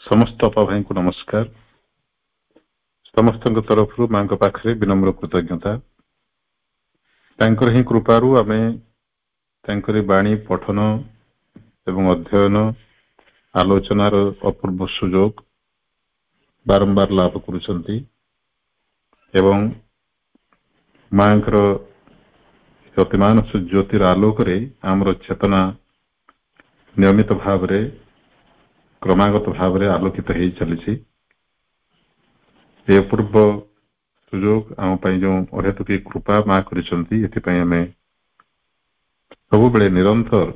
ସମସ୍ତ ଅପା ଭାଇଙ୍କୁ ନମସ୍କାର। ସମସ୍ତଙ୍କ ତରଫରୁ ମାଙ୍କ ପାଖରେ ବିନମ୍ର କୃତଜ୍ଞତା। ତାଙ୍କର ହିଁ କୃପାରୁ ଆମେ ତାଙ୍କରି ବାଣୀ ପଠନ ଏବଂ ଅଧ୍ୟୟନ ଆଲୋଚନାର ଅପୂର୍ବ ସୁଯୋଗ ବାରମ୍ବାର ଲାଭ କରୁଛନ୍ତି ଏବଂ ମାଙ୍କର ଜ୍ୟୋତିମାନ ଜ୍ୟୋତିର ଆଲୋକରେ ଆମର ଚେତନା ନିୟମିତ ଭାବରେ କ୍ରମାଗତ ଭାବରେ ଆଲୋକିତ ହେଇ ଚାଲିଛି। ଏ ପୂର୍ବ ସୁଯୋଗ ଆମ ପାଇଁ ଯେଉଁ ଅହେତୁକି କୃପା ମା କରିଛନ୍ତି, ଏଥିପାଇଁ ଆମେ ସବୁବେଳେ ନିରନ୍ତର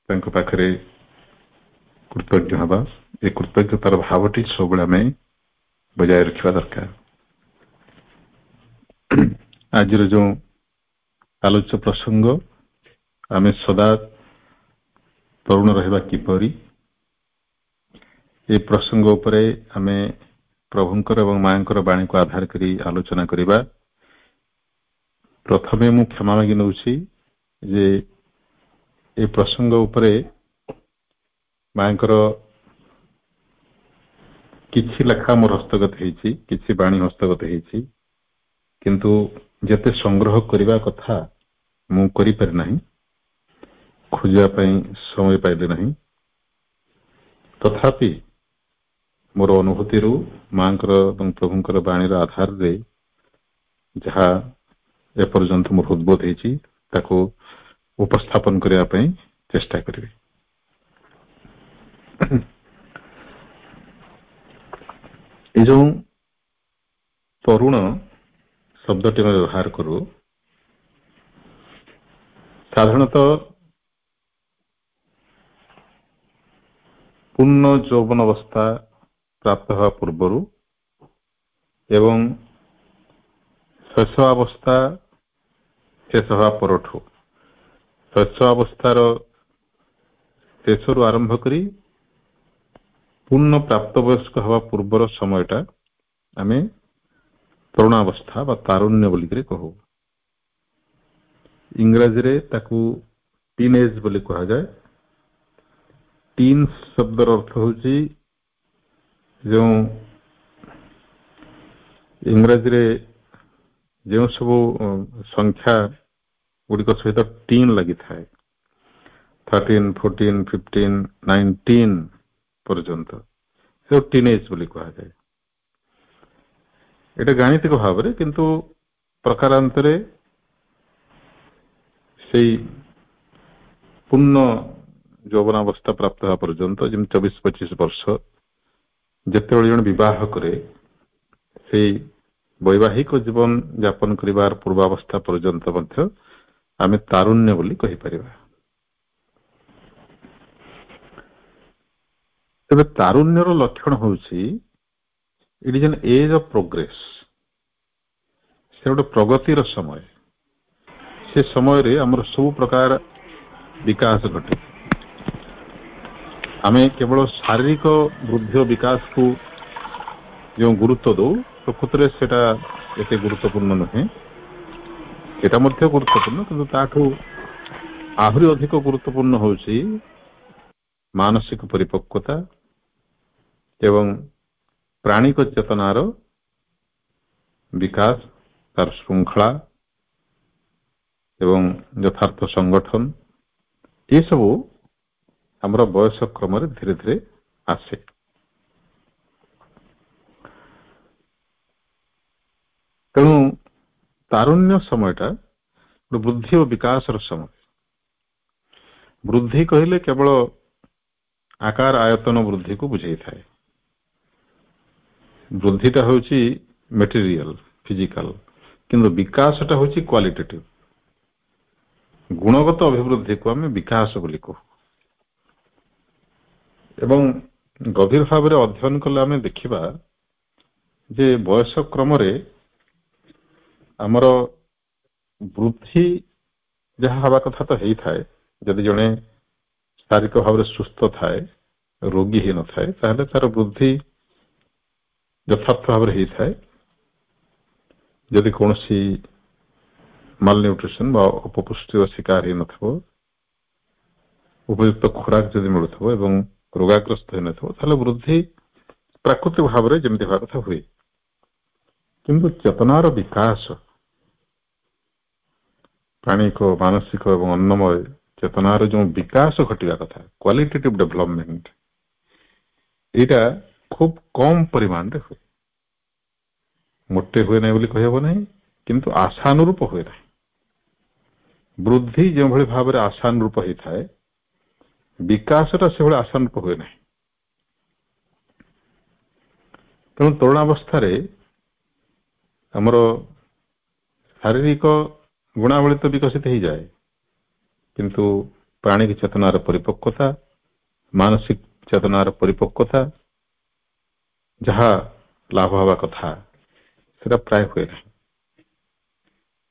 ତାଙ୍କ ପାଖରେ କୃତଜ୍ଞ ହେବା। ଏ କୃତଜ୍ଞତାର ଭାବଟି ସବୁବେଳେ ଆମେ ବଜାୟ ରଖିବା ଦରକାର। ଆଜିର ଯେଉଁ ଆଲୋଚ୍ୟ ପ୍ରସଙ୍ଗ, ଆମେ ସଦା ତରୁଣ ରହିବା କିପରି, ଏ ପ୍ରସଙ୍ଗ ଉପରେ ଆମେ ପ୍ରଭୁଙ୍କର ଏବଂ ମାଙ୍କର ବାଣୀକୁ ଆଧାର କରି ଆଲୋଚନା କରିବା। ପ୍ରଥମେ ମୁଁ କ୍ଷମା ମାଗି ନେଉଛି ଯେ ଏ ପ୍ରସଙ୍ଗ ଉପରେ ମାଙ୍କର କିଛି ଲେଖା ମୋର ହସ୍ତଗତ ହେଇଛି, କିଛି ବାଣୀ ହସ୍ତଗତ ହେଇଛି, କିନ୍ତୁ ଯେତେ ସଂଗ୍ରହ କରିବା କଥା ମୁଁ କରିପାରି ନାହିଁ, ଖୋଜିବା ପାଇଁ ସମୟ ପାଇଲି ନାହିଁ। ତଥାପି ମୋର ଅନୁଭୂତିରୁ ମାଙ୍କର ଏବଂ ପ୍ରଭୁଙ୍କର ବାଣୀର ଆଧାରରେ ଯାହା ଏପର୍ଯ୍ୟନ୍ତ ମୋର ଉଦ୍ବୋଧ ହେଇଛି ତାକୁ ଉପସ୍ଥାପନ କରିବା ପାଇଁ ଚେଷ୍ଟା କରିବି। ଏ ଯେଉଁ ତରୁଣ ଶବ୍ଦଟି ଆମେ ବ୍ୟବହାର କରୁ, ସାଧାରଣତଃ ପୂର୍ଣ୍ଣ ଯୌବନ ଅବସ୍ଥା ପ୍ରାପ୍ତ ହେବା ପୂର୍ବରୁ ଏବଂ ଶୈଶବାବସ୍ଥା ଶେଷ ହେବା ପରଠୁ, ଶୈଶବାବସ୍ଥାର ଶେଷରୁ ଆରମ୍ଭ କରି ପୂର୍ଣ୍ଣ ପ୍ରାପ୍ତବୟସ୍କ ହେବା ପୂର୍ବର ସମୟଟା ଆମେ ତରୁଣାବସ୍ଥା ବା ତାରୁଣ୍ୟ ବୋଲିକରି କହୁ। ଇଂରାଜୀରେ ତାକୁ ଟିନ୍ ଏଜ୍ ବୋଲି କୁହାଯାଏ। ଟିନ୍ ଶବ୍ଦର ଅର୍ଥ ହେଉଛି ଯେଉଁ ଇଂରାଜୀରେ ଯେଉଁ ସବୁ ସଂଖ୍ୟା ଗୁଡ଼ିକ ସହିତ ଟିନ୍ ଲାଗିଥାଏ, 13, 14, 15, 19 ପର୍ଯ୍ୟନ୍ତ, ସେ ଟିନେଜ୍ ବୋଲି କୁହାଯାଏ। ଏଟା ଗାଣିତିକ ଭାବରେ, କିନ୍ତୁ ପ୍ରକାରାନ୍ତରେ ସେଇ ପୂର୍ଣ୍ଣ ଯୌବନାବସ୍ଥା ପ୍ରାପ୍ତ ହେବା ପର୍ଯ୍ୟନ୍ତ, ଯେମିତି 24-25 ବର୍ଷ ଯେତେବେଳେ ଜଣେ ବିବାହ କରେ, ସେଇ ବୈବାହିକ ଜୀବନ ଯାପନ କରିବାର ପୂର୍ବାବସ୍ଥା ପର୍ଯ୍ୟନ୍ତ ମଧ୍ୟ ଆମେ ତାରୁଣ୍ୟ ବୋଲି କହିପାରିବା। ତେବେ ତାରୁଣ୍ୟର ଲକ୍ଷଣ ହେଉଛି it is an age of progress. ସେ ଗୋଟେ ପ୍ରଗତିର ସମୟ। ସେ ସମୟରେ ଆମର ସବୁ ପ୍ରକାର ବିକାଶ ଘଟେ। ଆମେ କେବଳ ଶାରୀରିକ ବୃଦ୍ଧି ଓ ବିକାଶକୁ ଯେଉଁ ଗୁରୁତ୍ୱ ଦଉ, ପ୍ରକୃତରେ ସେଟା ଏତେ ଗୁରୁତ୍ୱପୂର୍ଣ୍ଣ ନୁହେଁ। এটা ମଧ୍ୟ ଗୁରୁତ୍ୱପୂର୍ଣ୍ଣ, କିନ୍ତୁ ତାଠୁ ଆହୁରି ଅଧିକ ଗୁରୁତ୍ୱପୂର୍ଣ୍ଣ ହେଉଛି ମାନସିକ ପରିପକ୍ୱତା ଏବଂ ପ୍ରାଣିକ ଚେତନାର ବିକାଶ, ତାର ଶୃଙ୍ଖଳା ଏବଂ ଯଥାର୍ଥ ସଂଗଠନ, ଏସବୁ ଆମର ବୟସ କ୍ରମରେ ଧୀରେ ଧୀରେ ଆସେ। ତେଣୁ ତାରୁଣ୍ୟ ସମୟଟା ବୃଦ୍ଧି ଓ ବିକାଶର ସମୟ। ବୃଦ୍ଧି କହିଲେ କେବଳ ଆକାର ଆୟତନ ବୃଦ୍ଧିକୁ ବୁଝେଇଥାଏ। ବୃଦ୍ଧିଟା ହେଉଛି ମେଟେରିଆଲ, ଫିଜିକାଲ, କିନ୍ତୁ ବିକାଶଟା ହେଉଛି କ୍ୱାଲିଟେଟିଭ। ଗୁଣଗତ ଅଭିବୃଦ୍ଧିକୁ ଆମେ ବିକାଶ ବୋଲି କହୁ। ଏବଂ ଗଭୀର ଭାବରେ ଅଧ୍ୟୟନ କଲେ ଆମେ ଦେଖିବା ଯେ ବୟସ କ୍ରମରେ ଆମର ବୃଦ୍ଧି ଯାହା ହେବା କଥା ତ ହେଇଥାଏ। ଯଦି ଜଣେ ଶାରୀରିକ ଭାବରେ ସୁସ୍ଥ ଥାଏ, ରୋଗୀ ହେଇନଥାଏ, ତାହେଲେ ତାର ବୃଦ୍ଧି ଯଥାର୍ଥ ଭାବରେ ହେଇଥାଏ। ଯଦି କୌଣସି ମାଲନ୍ୟୁଟ୍ରିସନ ବା ଅପପୁଷ୍ଟିର ଶିକାର ହେଇନଥିବ, ଉପଯୁକ୍ତ ଖୋରାକ ଯଦି ମିଳୁଥିବ ଏବଂ ରୋଗାଗ୍ରସ୍ତ ହୋଇନଥିବ ତାହେଲେ ବୃଦ୍ଧି ପ୍ରାକୃତିକ ଭାବରେ ଯେମିତି ହେବା କଥା ହୁଏ। କିନ୍ତୁ ଚେତନାର ବିକାଶ, ପ୍ରାଣିକ ମାନସିକ ଏବଂ ଅନ୍ନମୟ ଚେତନାର ଯେଉଁ ବିକାଶ ଘଟିବା କଥା, କ୍ୱାଲିଟେଟିଭ ଡେଭଲପମେଣ୍ଟ, ଏଇଟା ଖୁବ କମ ପରିମାଣରେ ହୁଏ। ମୋଟେ ହୁଏ ନାହିଁ ବୋଲି କହିହେବ ନାହିଁ, କିନ୍ତୁ ଆଶାନୁରୂପ ହୁଏ ନାହିଁ। ବୃଦ୍ଧି ଯେଉଁଭଳି ଭାବରେ ଆଶାନୁରୂପ ହେଇଥାଏ, ବିକାଶଟା ସେଭଳି ଆଶାନୁରୂପ ହୁଏ ନାହିଁ। ତେଣୁ ତରୁଣାବସ୍ଥାରେ ଆମର ଶାରୀରିକ ଗୁଣାବଳୀ ତ ବିକଶିତ ହେଇଯାଏ, କିନ୍ତୁ ପ୍ରାଣିକ ଚେତନାର ପରିପକ୍ୱତା, ମାନସିକ ଚେତନାର ପରିପକ୍ୱତା ଯାହା ଲାଭ ହେବା କଥା ସେଟା ପ୍ରାୟ ହୁଏ ନାହିଁ।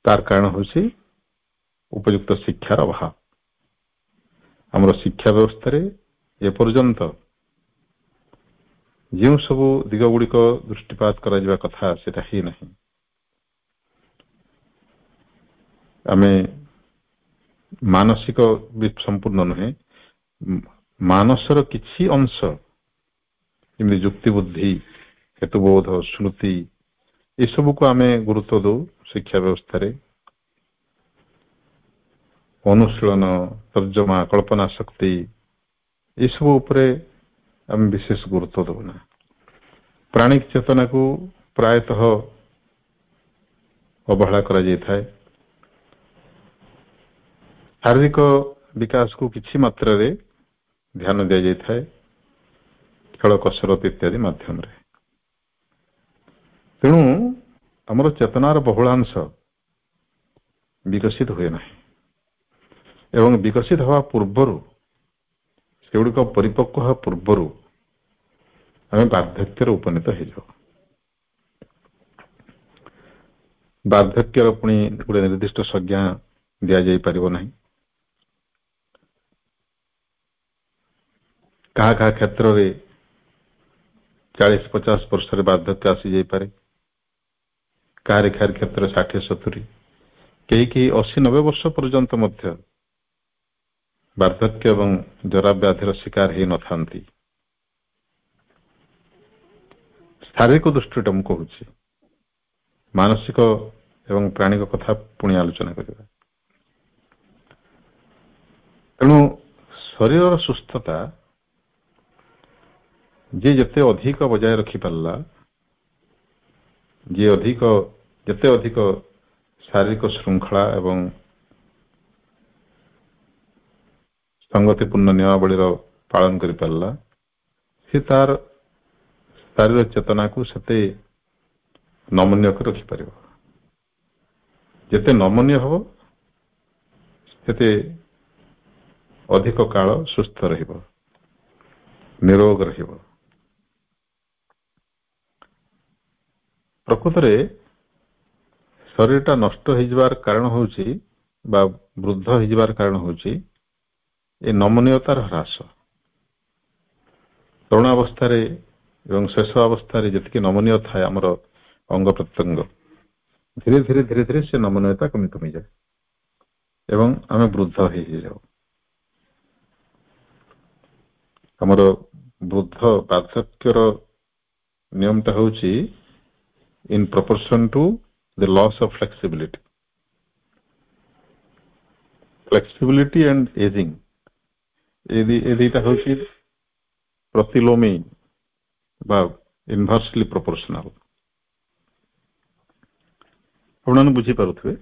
ତାର କାରଣ ହେଉଛି ଉପଯୁକ୍ତ ଶିକ୍ଷାର ଅଭାବ। ଆମର ଶିକ୍ଷା ବ୍ୟବସ୍ଥାରେ ଏପର୍ଯ୍ୟନ୍ତ ଯେଉଁ ସବୁ ଦିଗ ଗୁଡ଼ିକ ଦୃଷ୍ଟିପାତ କରାଯିବା କଥା ସେଟା ହେଇନାହିଁ। ଆମେ ମାନସିକ ବି ସମ୍ପୂର୍ଣ୍ଣ ନୁହେଁ, ମାନସର କିଛି ଅଂଶ ଯେମିତି ଯୁକ୍ତି ବୁଦ୍ଧି, ହେତୁବୋଧ, ସ୍ମୃତି, ଏସବୁକୁ ଆମେ ଗୁରୁତ୍ୱ ଦଉ ଶିକ୍ଷା ବ୍ୟବସ୍ଥାରେ। ଅନୁଶୀଳନ, ତର୍ଜମା, କଳ୍ପନା ଶକ୍ତି, ଏସବୁ ଉପରେ ଆମେ ବିଶେଷ ଗୁରୁତ୍ୱ ଦେଉନା। ପ୍ରାଣିକ ଚେତନାକୁ ପ୍ରାୟତଃ ଅବହେଳା କରାଯାଇଥାଏ। ଶାରୀରିକ ବିକାଶକୁ କିଛି ମାତ୍ରାରେ ଧ୍ୟାନ ଦିଆଯାଇଥାଏ ଖେଳ, କସରତ ଇତ୍ୟାଦି ମାଧ୍ୟମରେ। ତେଣୁ ଆମର ଚେତନାର ବହୁଳାଂଶ ବିକଶିତ ହୁଏ ନାହିଁ ଏବଂ ବିକଶିତ ହେବା ପୂର୍ବରୁ, ସେଗୁଡ଼ିକ ପରିପକ୍ୱ ହେବା ପୂର୍ବରୁ ଆମେ ବାର୍ଦ୍ଧକ୍ୟରେ ଉପନୀତ ହେଇଯାଉ। ବାର୍ଦ୍ଧକ୍ୟର ପୁଣି ଗୋଟେ ନିର୍ଦ୍ଦିଷ୍ଟ ସଂଜ୍ଞା ଦିଆଯାଇ ପାରିବ ନାହିଁ। କାହା କାହା କ୍ଷେତ୍ରରେ 40-50 ବର୍ଷରେ ବାର୍ଦ୍ଧକ୍ୟ ଆସିଯାଇପାରେ, କାହାରି କାହାରି କ୍ଷେତ୍ରରେ 60-70, କେହି କେହି 80-90 ବର୍ଷ ପର୍ଯ୍ୟନ୍ତ ମଧ୍ୟ ବାର୍ଦ୍ଧକ୍ୟ ଏବଂ ଜରା ବ୍ୟାଧିର ଶିକାର ହେଇନଥାନ୍ତି। ଶାରୀରିକ ଦୃଷ୍ଟିଟା ମୁଁ କହୁଛି, ମାନସିକ ଏବଂ ପ୍ରାଣିକ କଥା ପୁଣି ଆଲୋଚନା କରିବା। ତେଣୁ ଶରୀରର ସୁସ୍ଥତା ଯିଏ ଯେତେ ଅଧିକ ବଜାୟ ରଖିପାରିଲା, ଯିଏ ଯେତେ ଅଧିକ ଶାରୀରିକ ଶୃଙ୍ଖଳା ଏବଂ ସଂଗତିପୂର୍ଣ୍ଣ ନିୟମାବଳୀର ପାଳନ କରିପାରିଲା, ସେ ତାର ଶାରୀର ଚେତନାକୁ ସେତେ ନମନୀୟ କରି ରଖିପାରିବ। ଯେତେ ନମନୀୟ ହେବ, ସେତେ ଅଧିକ କାଳ ସୁସ୍ଥ ରହିବ, ନିରୋଗ ରହିବ। ପ୍ରକୃତରେ ଶରୀରଟା ନଷ୍ଟ ହେଇଯିବାର କାରଣ ହେଉଛି ବା ବୃଦ୍ଧ ହେଇଯିବାର କାରଣ ହେଉଛି ଏ ନମନୀୟତାର ହ୍ରାସ। ତରୁଣାବସ୍ଥାରେ ଏବଂ ଶେଷ ଅବସ୍ଥାରେ ଯେତିକି ନମନୀୟ ଥାଏ ଆମର ଅଙ୍ଗ ପ୍ରତ୍ୟଙ୍ଗ, ଧୀରେ ଧୀରେ ଧୀରେ ଧୀରେ ସେ ନମନୀୟତା କମି କମିଯାଏ ଏବଂ ଆମେ ବୃଦ୍ଧ ହେଇଯାଉ। ଆମର ବୃଦ୍ଧ ବାର୍ଦ୍ଧକ୍ୟର ନିୟମଟା ହେଉଛି in proportion to the loss of flexibility and aging, ଏ ଦିଟା ହେଉଛି ପ୍ରତିଲୋମୀ ବା ଇନଭର୍ସଲି ପ୍ରୋପୋର୍ସନାଲ। ଆପଣମାନେ ବୁଝିପାରୁଥିବେ।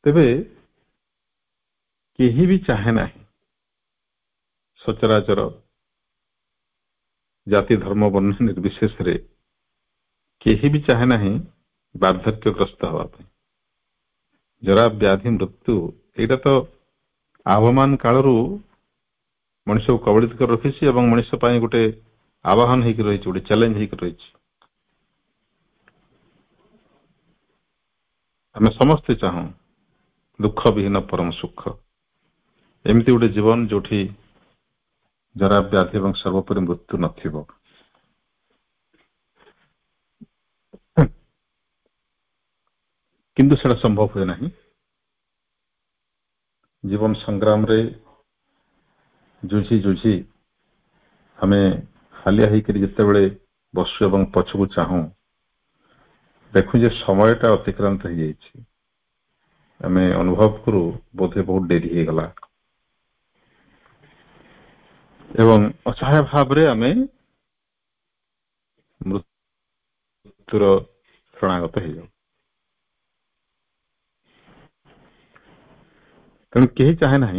ତେବେ କେହି ବି ଚାହେଁ ନାହିଁ, ସଚରାଚର ଜାତି ଧର୍ମ ବର୍ଣ୍ଣ ନିର୍ବିଶେଷରେ କେହି ବି ଚାହେଁ ନାହିଁ ବାର୍ଦ୍ଧକ୍ୟଗ୍ରସ୍ତ ହେବା ପାଇଁ। ଜରା ବ୍ୟାଧି ମୃତ୍ୟୁ, ଏଇଟା ତ ଆହ୍ୱାନ କାଳରୁ ମଣିଷକୁ କବଳିତ କରି ରଖିଛି ଏବଂ ମଣିଷ ପାଇଁ ଗୋଟେ ଆହ୍ୱାନ ହେଇକି ରହିଛି, ଗୋଟେ ଚ୍ୟାଲେଞ୍ଜ ହେଇକି ରହିଛି। ଆମେ ସମସ୍ତେ ଚାହୁଁ ଦୁଃଖ ବିହୀନ ପରମ ସୁଖ, ଏମିତି ଗୋଟେ ଜୀବନ ଯୋଉଠି ଜରା ବ୍ୟାଧି ଏବଂ ସର୍ବୋପରି ମୃତ୍ୟୁ ନଥିବ। କିନ୍ତୁ ସେଟା ସମ୍ଭବ ହୁଏ ନାହିଁ। ଜୀବନ ସଂଗ୍ରାମରେ जुझी जुझी आम हालिया होकर जितेबले बसु एवं पछकू चाहूँ देखु जे समयटा अतिक्रांत हो जाइए आम अनुभव करू बोधे बहुत डेरी हो गला एवं असहाय भाव रे आम मृत्युर शरणागत हो जाऊ तेणु कहीं चाहे ना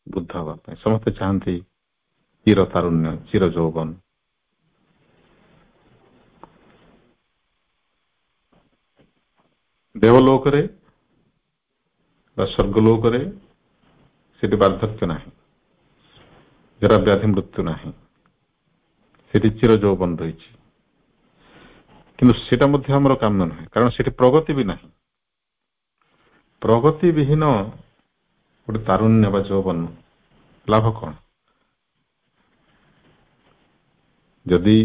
बुद्ध हाँपाई समस्ते चाहती चिर तारुण्य चिर यौवन देवलोक रे स्वर्गलोक रे सेठी वार्धक्य नाही जरा व्याधि मृत्यु नाही सेठी चिर यौवन रही किंतु सेटा मध्य हमर काम नहीं कारण सेठी प्रगति भी नहीं प्रगति विहीन गोटे तारुण्य बा यौवन लाभ कौन जदि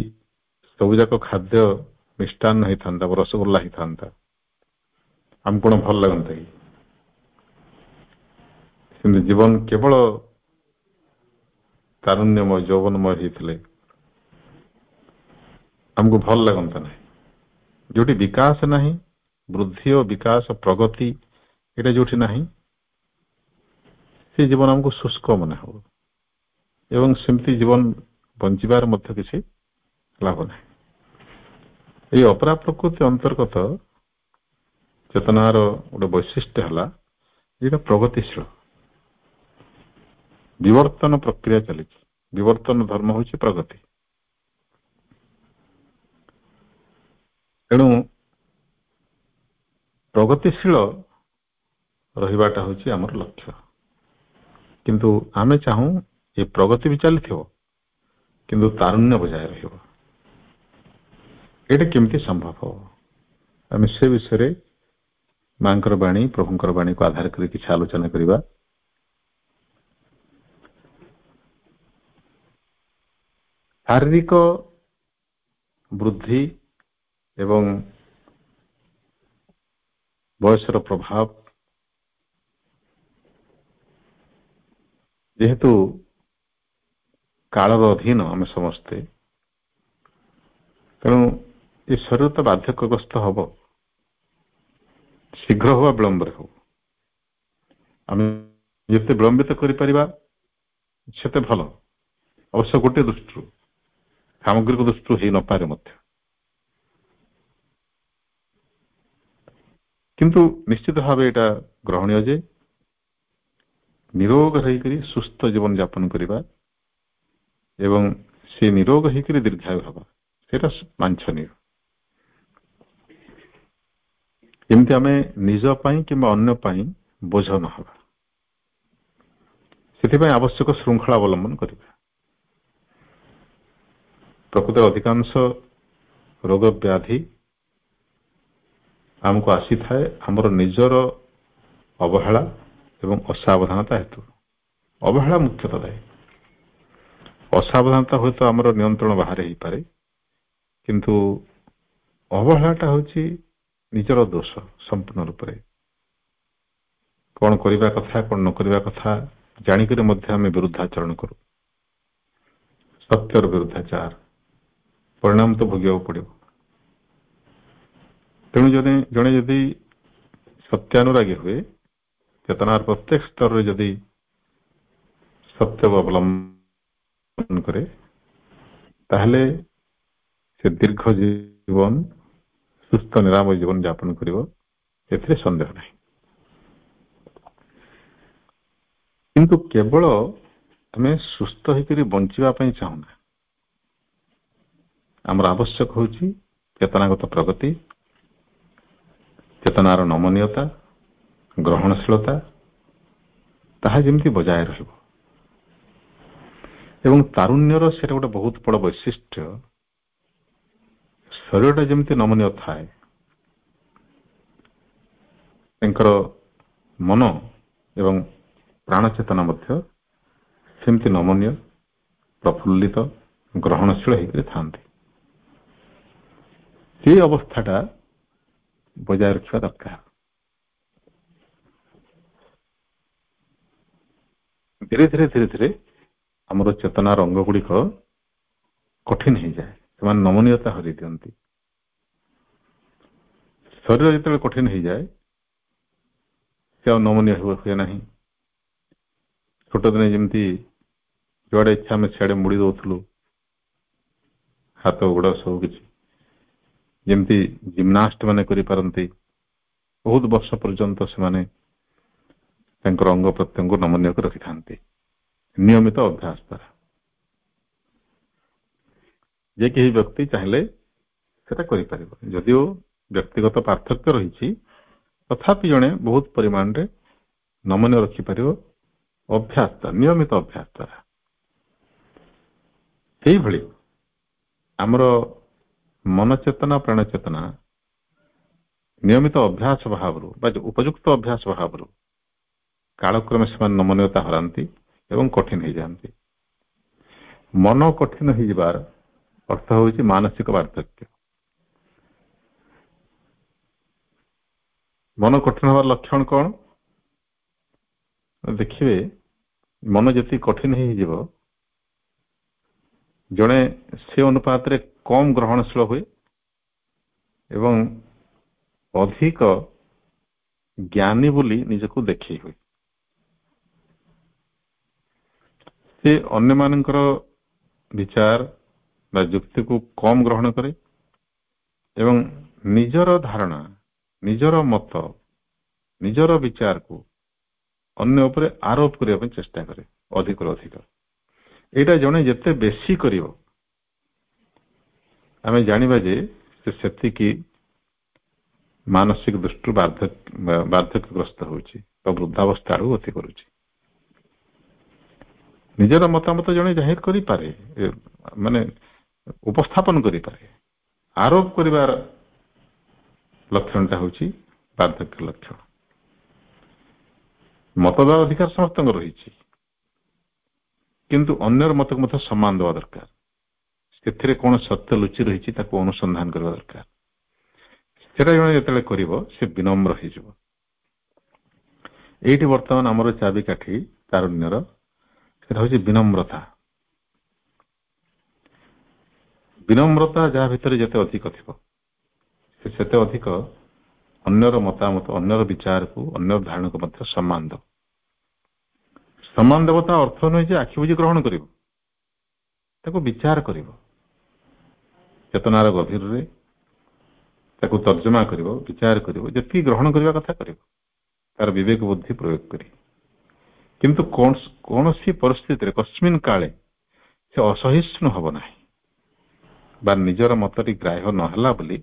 सबुजाक खाद्य मिष्टान्न ही था रसगोल्ला ही था आम कौन भल लगता कि जीवन केवल तारुण्यमय यौवनमय होते आमको भल लगता ना जोटी विकास नहीं वृद्धि और विकास प्रगति ये जो ना से जीवन आमको शुष्क मन हो एवं सेमती जीवन बंचार मध्य किसी लाभ ना ये अपरा प्रकृति अंतर्गत चेतनार गोटे वैशिष्ट्य है जेटा प्रगतिशील विवर्तन प्रक्रिया चली विवर्तन धर्म हूँ प्रगति तेणु प्रगतिशील रहिबाटा हूँ आमर लक्ष्य किंतु आमे चाहूँ ये प्रगति भी चली किंतु तारुण्य बजाय रहिबो एटा केमती संभव हो आम से विषय मांकर बाणी प्रभुंकर बाणी को आधार कर किसी आलोचना करवा शारीरिक वृद्धि एवं बयसर प्रभाव जेहेतु कालर अधीन आम समस्ते तेणु ये शरीर तो बार्धक्यग्रस्त हम शीघ्र हो विलंब हो आम जिते विलंबित करते भल अवश्य गोटे दृष्टि सामग्रिक दृष्टि हो न पारे किंतु निश्चित भाव यहाँ ग्रहणीय जे निरोग होकर सुस्थ जीवन यापन करवा एवं से निरोग होकर दीर्घायु हवा सेटा वांछनीय एमती आम निज कि अन्य बोझ न हवा से आवश्यक श्रृंखला अवलंबन करवा प्रकृत अधिकांश रोग व्याधि आमको आसी थाए आमर निजर अवहेला एवं असावधानता हेतु अवहेला मुख्यतः दायी असावधानता हूँ तो आमर नियंत्रण बाहर हो पारे किंतु अवहेलाटा हूँ निजर दोष संपूर्ण रूप से कौन करने कथा कौन न करने कथा जाणिक आम विरुद्धाचरण करूँ सत्यर विरुद्धाचार परिणाम तो भोग पड़ो तेणु जड़े जदि सत्यानुरागी हुए चेतनार प्रत्येक स्तर में जदि सत्य अवलंबन करे ताहले से दीर्घ जीवन सुस्थ निरामय जीवन यापन कर सन्देह नहीं किंतु केवल आम सुस्थ होकर बंचापी चाहूना आमर आवश्यक हूँ चेतनागत प्रगति चेतनार नमनीयता ग्रहणशीलता ताहा जेमती बजाय रहिबो एवं तारुण्यर से गोटे बहुत बड़ वैशिष्ट्य शरीरटा जेमती नमनीय थाए मन एवं प्राण चेतना मध्य सेमती नमनीय प्रफुल्लित ग्रहणशील होकर थांती ये अवस्थाटा बजाय रखा दरकार धीरे धीरे ଆମର ଚେତନାର ଅଙ୍ଗ ଗୁଡ଼ିକ କଠିନ ହେଇଯାଏ, ସେମାନେ ନମନୀୟତା ହରେଇ ଦିଅନ୍ତି। ଶରୀର ଯେତେବେଳେ କଠିନ ହେଇଯାଏ ସେ ଆଉ ନମନୀୟ ହୁଏ ନାହିଁ। ଛୋଟ ଦିନେ ଯେମିତି ଯୁଆଡେ ଇଚ୍ଛା ଆମେ ସିଆଡେ ମୁଡି ଦଉଥିଲୁ, ହାତ ଗୋଡ ସବୁ କିଛି ଯେମିତି ଜିମ୍ନାଷ୍ଟ ମାନେ କରିପାରନ୍ତି, ବହୁତ ବର୍ଷ ପର୍ଯ୍ୟନ୍ତ ସେମାନେ ତାଙ୍କର ଅଙ୍ଗ ପ୍ରତ୍ୟଙ୍ଗକୁ ନମନୀୟ ରଖିଥାନ୍ତି ନିୟମିତ ଅଭ୍ୟାସ ଦ୍ୱାରା। ଯେ କେହି ବ୍ୟକ୍ତି ଚାହିଁଲେ ସେଟା କରିପାରିବ। ଯଦିଓ ବ୍ୟକ୍ତିଗତ ପାର୍ଥକ୍ୟ ରହିଛି, ତଥାପି ଜଣେ ବହୁତ ପରିମାଣରେ ନମନୀୟ ରଖିପାରିବ ଅଭ୍ୟାସ ଦ୍ୱାରା, ନିୟମିତ ଅଭ୍ୟାସ ଦ୍ୱାରା। ସେଇଭଳି ଆମର ମନଚେତନା ପ୍ରାଣଚେତନା ନିୟମିତ ଅଭ୍ୟାସ ଭାବରୁ ବା ଉପଯୁକ୍ତ ଅଭ୍ୟାସ ଭାବରୁ କାଳକ୍ରମେ ସେମାନେ ନମନୀୟତା ହରାନ୍ତି ଏବଂ କଠିନ ହେଇଯାଆନ୍ତି। ମନ କଠିନ ହେଇଯିବାର ଅର୍ଥ ହେଉଛି ମାନସିକ ବାର୍ଦ୍ଧକ୍ୟ। ମନ କଠିନ ହେବାର ଲକ୍ଷଣ କଣ? ଦେଖିବେ, ମନ ଯେତିକି କଠିନ ହେଇଯିବ ଜଣେ ସେ ଅନୁପାତରେ କମ ଗ୍ରହଣଶୀଳ ହୁଏ ଏବଂ ଅଧିକ ଜ୍ଞାନୀ ବୋଲି ନିଜକୁ ଦେଖେଇ ହୁଏ। ସେ ଅନ୍ୟମାନଙ୍କର ବିଚାର ବା ଯୁକ୍ତିକୁ କମ ଗ୍ରହଣ କରେ ଏବଂ ନିଜର ଧାରଣା, ନିଜର ମତ, ନିଜର ବିଚାରକୁ ଅନ୍ୟ ଉପରେ ଆରୋପ କରିବା ପାଇଁ ଚେଷ୍ଟା କରେ ଅଧିକରୁ ଅଧିକ। ଏଇଟା ଜଣେ ଯେତେ ବେଶୀ କରିବ ଆମେ ଜାଣିବା ଯେ ସେ ସେତିକି ମାନସିକ ଦୃଷ୍ଟିରୁ ବାର୍ଦ୍ଧକ୍ୟଗ୍ରସ୍ତ ହେଉଛି ବା ବୃଦ୍ଧାବସ୍ଥା ଆଡକୁ ଗତି କରୁଛି। ନିଜର ମତାମତ ଜଣେ ଜାହିର କରିପାରେ, ମାନେ ଉପସ୍ଥାପନ କରିପାରେ, ଆରୋପ କରିବାର ଲକ୍ଷଣଟା ହେଉଛି ବାର୍ଦ୍ଧକ୍ୟ ଲକ୍ଷଣ। ମତ ଦେବାର ଅଧିକାର ସମସ୍ତଙ୍କର ରହିଛି, କିନ୍ତୁ ଅନ୍ୟର ମତକୁ ମଧ୍ୟ ସମ୍ମାନ ଦେବା ଦରକାର। ସେଥିରେ କଣ ସତ୍ୟ ଲୁଚି ରହିଛି ତାକୁ ଅନୁସନ୍ଧାନ କରିବା ଦରକାର। ସେଟା ଜଣେ ଯେତେବେଳେ କରିବ ସେ ବିନମ୍ର ହେଇଯିବ। ଏଇଠି ବର୍ତ୍ତମାନ ଆମର ଚାବିକାଠି ତାରୁଣ୍ୟର, ସେଟା ହଉଛି ବିନମ୍ରତା। ବିନମ୍ରତା ଯାହା ଭିତରେ ଯେତେ ଅଧିକ ଥିବ ସେ ସେତେ ଅଧିକ ଅନ୍ୟର ମତାମତ, ଅନ୍ୟର ବିଚାରକୁ, ଅନ୍ୟର ଧାରଣାକୁ ମଧ୍ୟ ସମ୍ମାନ ଦେବ। ସମ୍ମାନ ଦେବ ତା ଅର୍ଥ ନୁହେଁ ଯେ ଆଖି ବୁଜି ଗ୍ରହଣ କରିବ, ତାକୁ ବିଚାର କରିବ, ଚେତନାର ଗଭୀରରେ ତାକୁ ତର୍ଜମା କରିବ, ବିଚାର କରିବ, ଯେତିକି ଗ୍ରହଣ କରିବା କଥା କରିବ ତାର ବିବେକ ବୁଦ୍ଧି ପ୍ରୟୋଗ କରି। କିନ୍ତୁ କୌଣସି ପରିସ୍ଥିତିରେ କସ୍ମିନ୍ କାଳେ ସେ ଅସହିଷ୍ଣୁ ହବ ନାହିଁ ବା ନିଜର ମତଟି ଗ୍ରାହ୍ୟ ନହେଲା ବୋଲି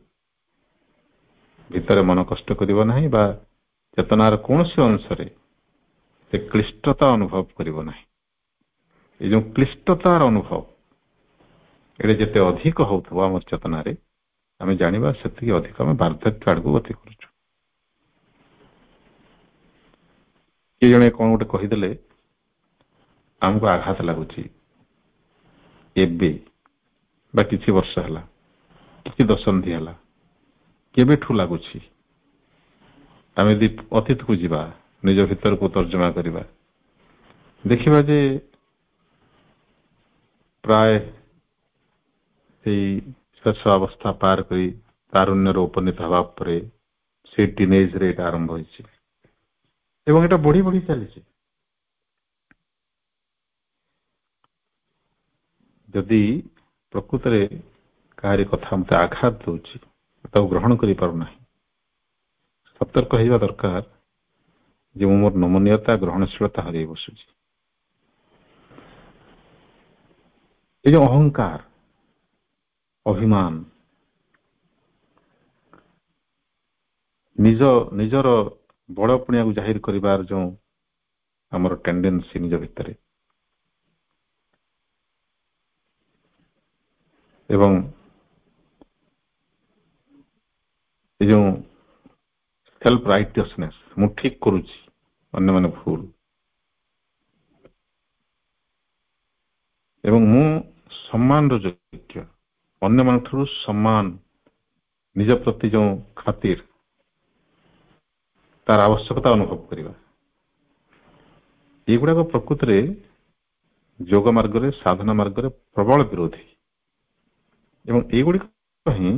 ଭିତରେ ମନ କଷ୍ଟ କରିବ ନାହିଁ ବା ଚେତନାର କୌଣସି ଅଂଶରେ ସେ କ୍ଲିଷ୍ଟତା ଅନୁଭବ କରିବ ନାହିଁ। ଏ ଯେଉଁ କ୍ଲିଷ୍ଟତାର ଅନୁଭବ ଏଇଟା ଯେତେ ଅଧିକ ହଉଥିବ ଆମର ଚେତନାରେ, ଆମେ ଜାଣିବା ସେତିକି ଅଧିକ ଆମେ ବାର୍ଦ୍ଧକ୍ୟ ଆଡକୁ ଗତି କରୁଛୁ। କିଏ ଜଣେ କଣ ଗୋଟେ କହିଦେଲେ ଆମକୁ ଆଘାତ ଲାଗୁଛି, ଏବେ ବା କିଛି ବର୍ଷ ହେଲା, କିଛି ଦଶନ୍ଧି ହେଲା, କେବେଠୁ ଲାଗୁଛି। ଆମେ ଯଦି ଅତୀତକୁ ଯିବା, ନିଜ ଭିତରକୁ ତର୍ଜମା କରିବା, ଦେଖିବା ଯେ ପ୍ରାୟ ସେଇ ଶେଷ ଅବସ୍ଥା ପାର କରି ତାରୁଣ୍ୟର ଉପନୀତ ହେବା ପରେ ସେ ଟିନେଜରେ ଏଇଟା ଆରମ୍ଭ ହୋଇଛି ଏବଂ ଏଟା ବଢି ବଢି ଚାଲିଛି। ଯଦି ପ୍ରକୃତରେ କାହାରି କଥା ମତେ ଆଘାତ ଦଉଛି, ତାକୁ ଗ୍ରହଣ କରିପାରୁନାହିଁ, ସତର୍କ ହେବା ଦରକାର ଯେ ମୁଁ ମୋର ନମନୀୟତା, ଗ୍ରହଣଶୀଳତା ହରେଇ ବସୁଛି। ଏ ଯୋଉ ଅହଙ୍କାର, ଅଭିମାନ, ନିଜର ବଡପଣିଆକୁ ଜାହିର କରିବାର ଯୋଉ ଆମର ଟେଣ୍ଡେନ୍ସି ନିଜ ଭିତରେ, ଏବଂ ଏ ଯୋଉ ସେଲ୍ଫ ରାଇଟିୟସନେସ, ମୁଁ ଠିକ କରୁଛି ଅନ୍ୟମାନେ ଭୁଲ, ଏବଂ ମୁଁ ସମ୍ମାନର ଯୋଗ୍ୟ, ଅନ୍ୟମାନଙ୍କ ଠାରୁ ସମ୍ମାନ, ନିଜ ପ୍ରତି ଯୋଉ ଖାତିର, ତାର ଆବଶ୍ୟକତା ଅନୁଭବ କରିବା, ଏଗୁଡାକ ପ୍ରକୃତରେ ଯୋଗ ମାର୍ଗରେ ସାଧନା ମାର୍ଗରେ ପ୍ରବଳ ବିରୋଧୀ ଏବଂ ଏଇଗୁଡିକ ହିଁ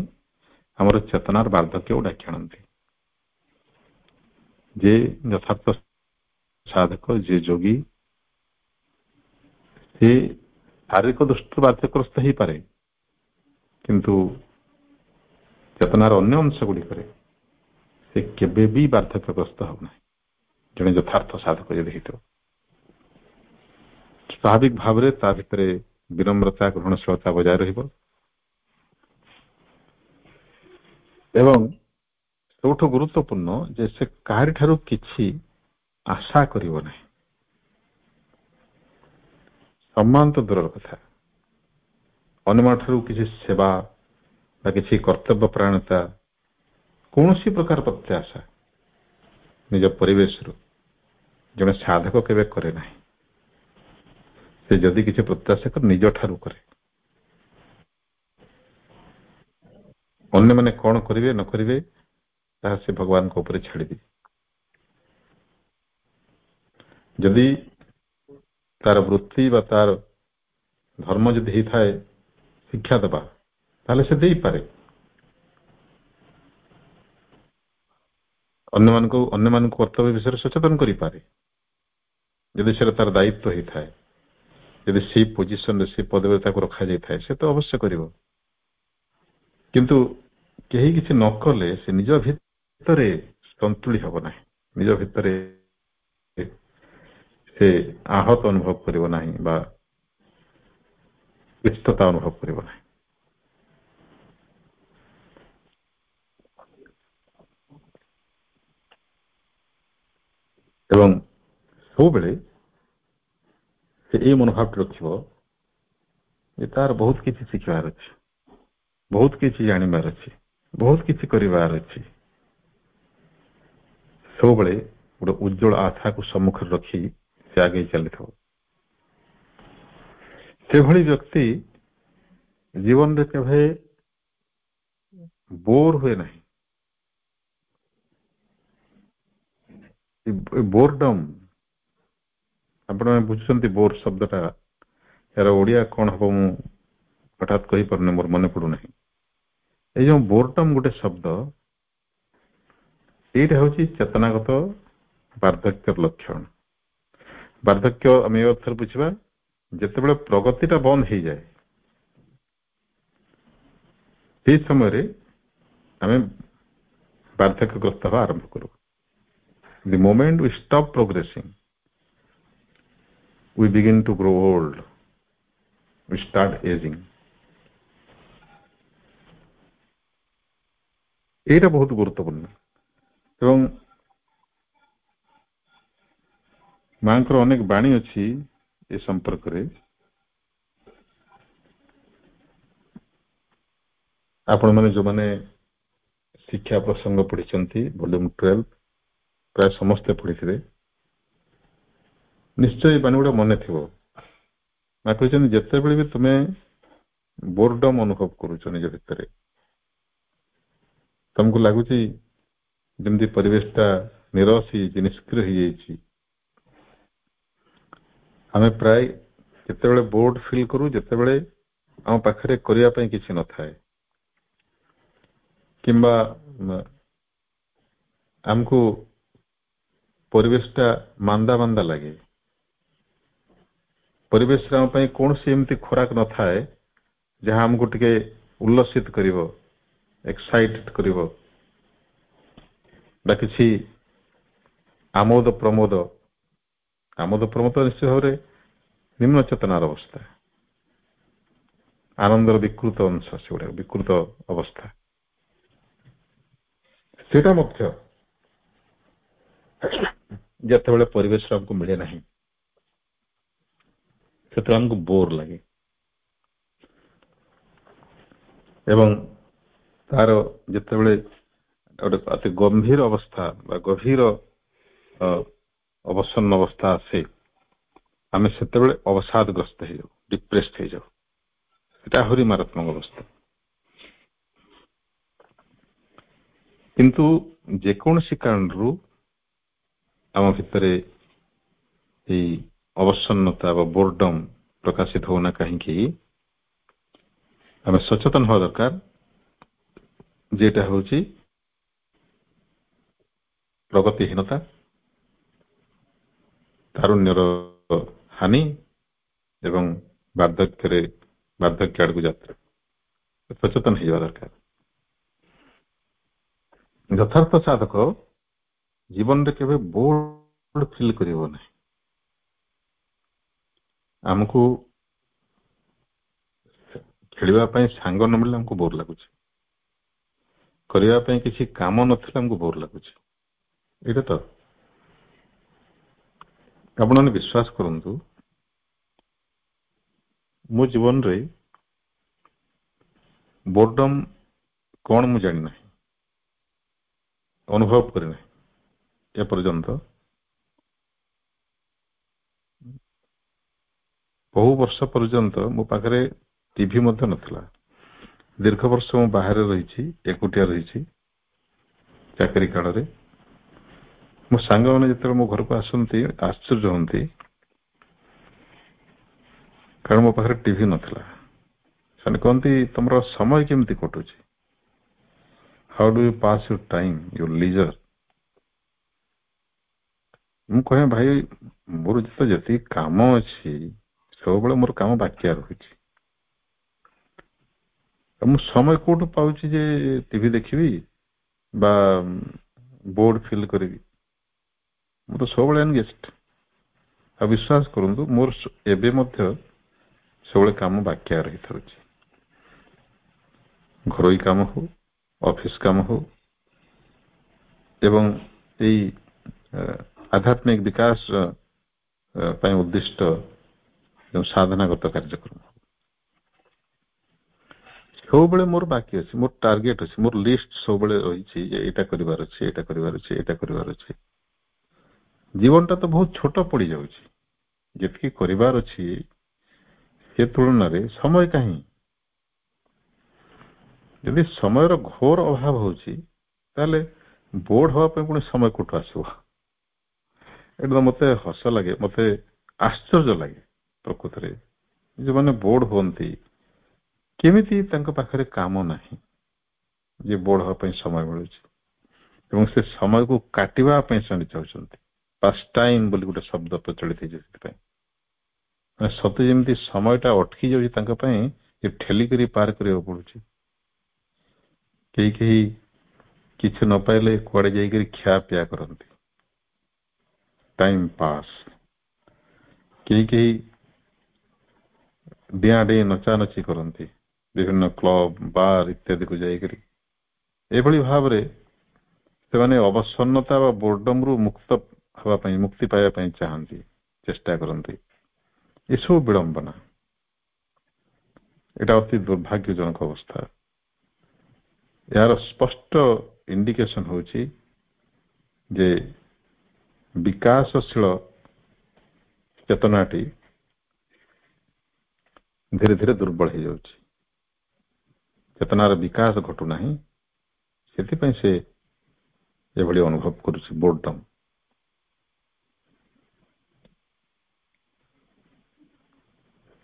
ଆମର ଚେତନାର ବାର୍ଦ୍ଧକ୍ୟକୁ ଡାକି ଆଣନ୍ତି। ଯେ ଯଥାର୍ଥ ସାଧକ ଯେ ଯୋଗୀ ସେ ଶାରୀରିକ ଦୃଷ୍ଟିରୁ ବାର୍ଦ୍ଧକ୍ୟଗ୍ରସ୍ତ ହେଇପାରେ, କିନ୍ତୁ ଚେତନାର ଅନ୍ୟ ଅଂଶ ଗୁଡିକରେ ସେ କେବେ ବି ବାର୍ଦ୍ଧକ୍ୟଗ୍ରସ୍ତ ହେବ ନାହିଁ। ଜଣେ ଯଥାର୍ଥ ସାଧକ ଯଦି ହେଇଥିବ ସ୍ୱାଭାବିକ ଭାବରେ ତା ଭିତରେ ବିନମ୍ରତା ଗ୍ରହଣଶୀଳତା ବଜାୟ ରହିବ ଏବଂ ସବୁଠୁ ଗୁରୁତ୍ୱପୂର୍ଣ୍ଣ ଯେ ସେ କାହାରିଠାରୁ କିଛି ଆଶା କରିବ ନାହିଁ। ସମ୍ମାନ ତ ଦୂରର କଥା, ଅନ୍ୟମାନଙ୍କଠାରୁ କିଛି ସେବା ବା କିଛି କର୍ତ୍ତବ୍ୟ ପ୍ରାଣତା କୌଣସି ପ୍ରକାର ପ୍ରତ୍ୟାଶା ନିଜ ପରିବେଶରୁ ଜଣେ ସାଧକ କେବେ କରେ ନାହିଁ। ସେ ଯଦି କିଛି ପ୍ରତ୍ୟାଶା କରେ ନିଜ ଠାରୁ କରେ। ଅନ୍ୟମାନେ କଣ କରିବେ ନ କରିବେ ତାହା ସେ ଭଗବାନଙ୍କ ଉପରେ ଛାଡ଼ିଦିଏ। ଯଦି ତାର ବୃତ୍ତି ବା ତାର ଧର୍ମ ଯଦି ହେଇଥାଏ ଶିକ୍ଷା ଦେବା, ତାହେଲେ ସେ ଦେଇପାରେ। ଅନ୍ୟମାନଙ୍କୁ କର୍ତ୍ତବ୍ୟ ବିଷୟରେ ସଚେତନ କରିପାରେ ଯଦି ସେଟା ତାର ଦାୟିତ୍ୱ ହେଇଥାଏ। ଯଦି ସେଇ ପୋଜିସନରେ ସେ ପଦବୀରେ ତାକୁ ରଖାଯାଇଥାଏ ସେ ତ ଅବଶ୍ୟ କରିବ। କିନ୍ତୁ କେହି କିଛି ନ କଲେ ସେ ନିଜ ଭିତରେ ସନ୍ତୁଳି ହେବ ନାହିଁ, ନିଜ ଭିତରେ ସେ ଆହତ ଅନୁଭବ କରିବ ନାହିଁ ବା ବ୍ୟସ୍ତତା ଅନୁଭବ କରିବ ନାହିଁ। ଏବଂ ସବୁବେଳେ ସେ ଏଇ ମନୋଭାବଟି ରଖିବ ଯେ ତାର ବହୁତ କିଛି ଶିଖିବାର ଅଛି, ବହୁତ କିଛି ଜାଣିବାର ଅଛି, ବହୁତ କିଛି କରିବାର ଅଛି। ସବୁବେଳେ ଗୋଟେ ଉଜ୍ଜଳ ଆଶାକୁ ସମ୍ମୁଖରେ ରଖି ସେ ଆଗେଇ ଚାଲିଥିବ। ସେଭଳି ବ୍ୟକ୍ତି ଜୀବନରେ କେବେ ବୋର ହୁଏ ନାହିଁ। ବୋରଡମ, ଆପଣ ବୁଝୁଛନ୍ତି ବୋର ଶବ୍ଦଟା, ଏହାର ଓଡିଆ କଣ ହବ ମୁଁ ହଠାତ୍ କହିପାରୁନି, ମୋର ମନେ ପଡୁନାହିଁ। ଏଇ ଯୋଉ ବୋରଡମ ଗୋଟେ ଶବ୍ଦ, ଏଇଟା ହଉଛି ଚେତନାଗତ ବାର୍ଦ୍ଧକ୍ୟର ଲକ୍ଷଣ। ବାର୍ଦ୍ଧକ୍ୟ ଆମେ ଏ ଅର୍ଥରେ ବୁଝିବା ଯେତେବେଳେ ପ୍ରଗତିଟା ବନ୍ଦ ହେଇଯାଏ ସେଇ ସମୟରେ ଆମେ ବାର୍ଦ୍ଧକ୍ୟଗ୍ରସ୍ତ ହେବା ଆରମ୍ଭ କରୁ। The moment we stop progressing, we begin to grow old, we start aging. ଏଇଟା ବହୁତ ଗୁରୁତ୍ୱପୂର୍ଣ୍ଣ ଏବଂ ମାଙ୍କର ଅନେକ ବାଣୀ ଅଛି ଏ ସମ୍ପର୍କରେ। ଆପଣମାନେ ଯୋଉମାନେ ଶିକ୍ଷା ପ୍ରସଙ୍ଗ ପଢିଛନ୍ତି ଭଲ୍ୟୁମ 12 ପ୍ରାୟ ସମସ୍ତେ ପଢିଥିବେ, ନିଶ୍ଚୟ ଏ ବାଣୀ ଗୁଡା ମନେ ଥିବ। ମା କହିଛନ୍ତି ଯେତେବେଳେ ବି ତୁମେ ବୋରଡମ ଅନୁଭବ କରୁଛ ନିଜ ଭିତରେ, ତମକୁ ଲାଗୁଛି ଯେମିତି ପରିବେଶଟା ନିରସ ହେଇଯାଇଛି, ନିଷ୍କ୍ରିୟ ହେଇଯାଇଛି, ଆମେ ପ୍ରାୟ ଯେତେବେଳେ ବୋର୍ଡ ଫିଲ୍ କରୁ ଯେତେବେଳେ ଆମ ପାଖରେ କରିବା ପାଇଁ କିଛି ନଥାଏ କିମ୍ବା ଆମକୁ ପରିବେଶଟା ମାନ୍ଦା ମାନ୍ଦା ଲାଗେ, ପରିବେଶରେ ଆମ ପାଇଁ କୌଣସି ଏମିତି ଖୋରାକ ନଥାଏ ଯାହା ଆମକୁ ଟିକେ ଉଲ୍ଲସିତ କରିବ, ଏକ୍ସାଇଟେଡ କରିବ ବା କିଛି ଆମୋଦ ପ୍ରମୋଦ ନିଶ୍ଚିତ ଭାବରେ ନିମ୍ନ ଚେତନାର ଅବସ୍ଥା, ଆନନ୍ଦର ବିକୃତ ଅଂଶ, ସେଗୁଡା ବିକୃତ ଅବସ୍ଥା। ସେଇଟା ମଧ୍ୟ ଯେତେବେଳେ ପରିବେଶ ଆମକୁ ମିଳେ ନାହିଁ ସେତେବେଳେ ଆମକୁ ବୋର ଲାଗେ ଏବଂ ତାର ଯେତେବେଳେ ଗୋଟେ ଅତି ଗମ୍ଭୀର ଅବସ୍ଥା ବା ଗଭୀର ଅବସନ୍ନ ଅବସ୍ଥା ଆସେ, ଆମେ ସେତେବେଳେ ଅବସାଦଗ୍ରସ୍ତ ହେଇଯାଉ, ଡିପ୍ରେସଡ ହେଇଯାଉ। ସେଟା ଆହୁରି ମାରାତ୍ମକ ଅବସ୍ଥା। କିନ୍ତୁ ଯେକୌଣସି କାରଣରୁ ଆମ ଭିତରେ ଏଇ ଅବସନ୍ନତା ବା ବୋରଡମ ପ୍ରକାଶିତ ହଉନା କାହିଁକି ଆମେ ସଚେତନ ହେବା ଦରକାର ଯେଟା ହଉଛି ପ୍ରଗତିହୀନତା, ତାରୁଣ୍ୟର ହାନି ଏବଂ ବାର୍ଦ୍ଧକ୍ୟ ଆଡକୁ ଯାତ୍ରା। ସଚେତନ ହେଇଯିବା ଦରକାର। ଯଥାର୍ଥ ସାଧକ ଜୀବନରେ କେବେ ବୋର୍ଡ ଫିଲ୍ କରିବ ନାହିଁ। ଆମକୁ ଖେଳିବା ପାଇଁ ସାଙ୍ଗ ନ ମିଳିଲେ ଆମକୁ ବୋର ଲାଗୁଛି, କରିବା ପାଇଁ କିଛି କାମ ନଥିଲେ ଆମକୁ ବୋର ଲାଗୁଛି। ଏଇଟା ତ ଆପଣମାନେ ବିଶ୍ୱାସ କରନ୍ତୁ, ମୋ ଜୀବନରେ ବୋର୍ଡମ୍ କଣ ମୁଁ ଜାଣିନାହିଁ, ଅନୁଭବ କରିନାହିଁ ଏପର୍ଯ୍ୟନ୍ତ। ବହୁ ବର୍ଷ ପର୍ଯ୍ୟନ୍ତ ମୋ ପାଖରେ ଟିଭି ମଧ୍ୟ ନଥିଲା। ଦୀର୍ଘ ବର୍ଷ ମୁଁ ବାହାରେ ରହିଛି, ଏକୁଟିଆ ରହିଛି ଚାକିରି କାଳରେ। ମୋ ସାଙ୍ଗମାନେ ଯେତେବେଳେ ମୋ ଘରକୁ ଆସନ୍ତି ଆଶ୍ଚର୍ଯ୍ୟ ହୁଅନ୍ତି, କାରଣ ମୋ ପାଖରେ ଟିଭି ନଥିଲା। ସେମାନେ କହନ୍ତି ତମର ସମୟ କେମିତି କଟୁଛି, how do you pass your time, your leisure. ମୁଁ କହେ ଭାଇ ମୋର ଯେତିକି କାମ ଅଛି ସବୁବେଳେ ମୋର କାମ ବାକିଆ ରହୁଛି, ମୁଁ ସମୟ କୋଉଠୁ ପାଉଛି ଯେ ଟିଭି ଦେଖିବି ବା ବୋର୍ଡ ଫିଲ୍ କରିବି। ମୁଁ ତ ସବୁବେଳେ ଏନଗେଜ୍ଡ। ଆଉ ବିଶ୍ୱାସ କରନ୍ତୁ ମୋର ଏବେ ମଧ୍ୟ ସବୁବେଳେ କାମ ବାକିଆ ରହିଥାଉଛି। ଘରୋଇ କାମ ହଉ, ଅଫିସ କାମ ହଉ ଏବଂ ଏଇ ଆଧ୍ୟାତ୍ମିକ ବିକାଶ ପାଇଁ ଉଦ୍ଦିଷ୍ଟ ଯେଉଁ ସାଧନାଗତ କାର୍ଯ୍ୟକ୍ରମ ସବୁବେଳେ ମୋର ବାକି ଅଛି, ମୋର ଟାର୍ଗେଟ ଅଛି, ମୋର ଲିଷ୍ଟ ସବୁବେଳେ ରହିଛି ଯେ ଏଇଟା କରିବାର ଅଛି, ଏଇଟା କରିବାର ଅଛି, ଏଇଟା କରିବାର ଅଛି। ଜୀବନଟା ତ ବହୁତ ଛୋଟ ପଡିଯାଉଛି, ଯେତିକି କରିବାର ଅଛି ସେ ତୁଳନାରେ ସମୟ କାହିଁ। ଯଦି ସମୟର ଘୋର ଅଭାବ ହଉଛି ତାହେଲେ ବୋର୍ଡ ହବା ପାଇଁ ପୁଣି ସମୟ କୋଉଠୁ ଆସିବ। ଏଇଟା ମତେ ହସ ଲାଗେ, ମତେ ଆଶ୍ଚର୍ଯ୍ୟ ଲାଗେ ପ୍ରକୃତରେ। ଯୋଉମାନେ ବୋର୍ଡ ହୁଅନ୍ତି କେମିତି ତାଙ୍କ ପାଖରେ କାମ ନାହିଁ ଯେ ବୋର୍ଡ ହବା ପାଇଁ ସମୟ ମିଳୁଛି, ଏବଂ ସେ ସମୟକୁ କାଟିବା ପାଇଁ ସେମାନେ ଚାହୁଁଛନ୍ତି। ପାସ୍ ଟାଇମ୍ ବୋଲି ଗୋଟେ ଶବ୍ଦ ପ୍ରଚଳିତ ହେଇଛି ସେଥିପାଇଁ। ମାନେ ସତେ ଯେମିତି ସମୟଟା ଅଟକି ଯାଉଛି ତାଙ୍କ ପାଇଁ, ଯେ ଠେଲିକରି ପାର କରିବାକୁ ପଡୁଛି। କେହି କେହି କିଛି ନ ପାଇଲେ କୁଆଡେ ଯାଇକରି ଖିଆ ପିଆ କରନ୍ତି, ଟାଇମ ପାସ୍। କେହି କେହି ଡିଆଁ ଡେଇଁ ନଚାନଚି କରନ୍ତି ବିଭିନ୍ନ କ୍ଲବ ବାର ଇତ୍ୟାଦିକୁ ଯାଇକରି। ଏଭଳି ଭାବରେ ସେମାନେ ଅବସନ୍ନତା ବା ବୋର୍ଡମରୁ ମୁକ୍ତ ହେବା ପାଇଁ, ମୁକ୍ତି ପାଇବା ପାଇଁ ଚାହାନ୍ତି, ଚେଷ୍ଟା କରନ୍ତି। ଏସବୁ ବିଡ଼ମ୍ବନା, ଏଟା ଅତି ଦୁର୍ଭାଗ୍ୟଜନକ ଅବସ୍ଥା। ଏହାର ସ୍ପଷ୍ଟ ଇଣ୍ଡିକେସନ ହଉଛି ଯେ ବିକାଶଶୀଳ ଚେତନାଟି ଧୀରେ ଧୀରେ ଦୁର୍ବଳ ହେଇଯାଉଛି, ଚେତନାର ବିକାଶ ଘଟୁନାହିଁ। ସେଥିପାଇଁ ସେ ଏଭଳି ଅନୁଭବ କରୁଛି ବୋର୍ଡମ୍।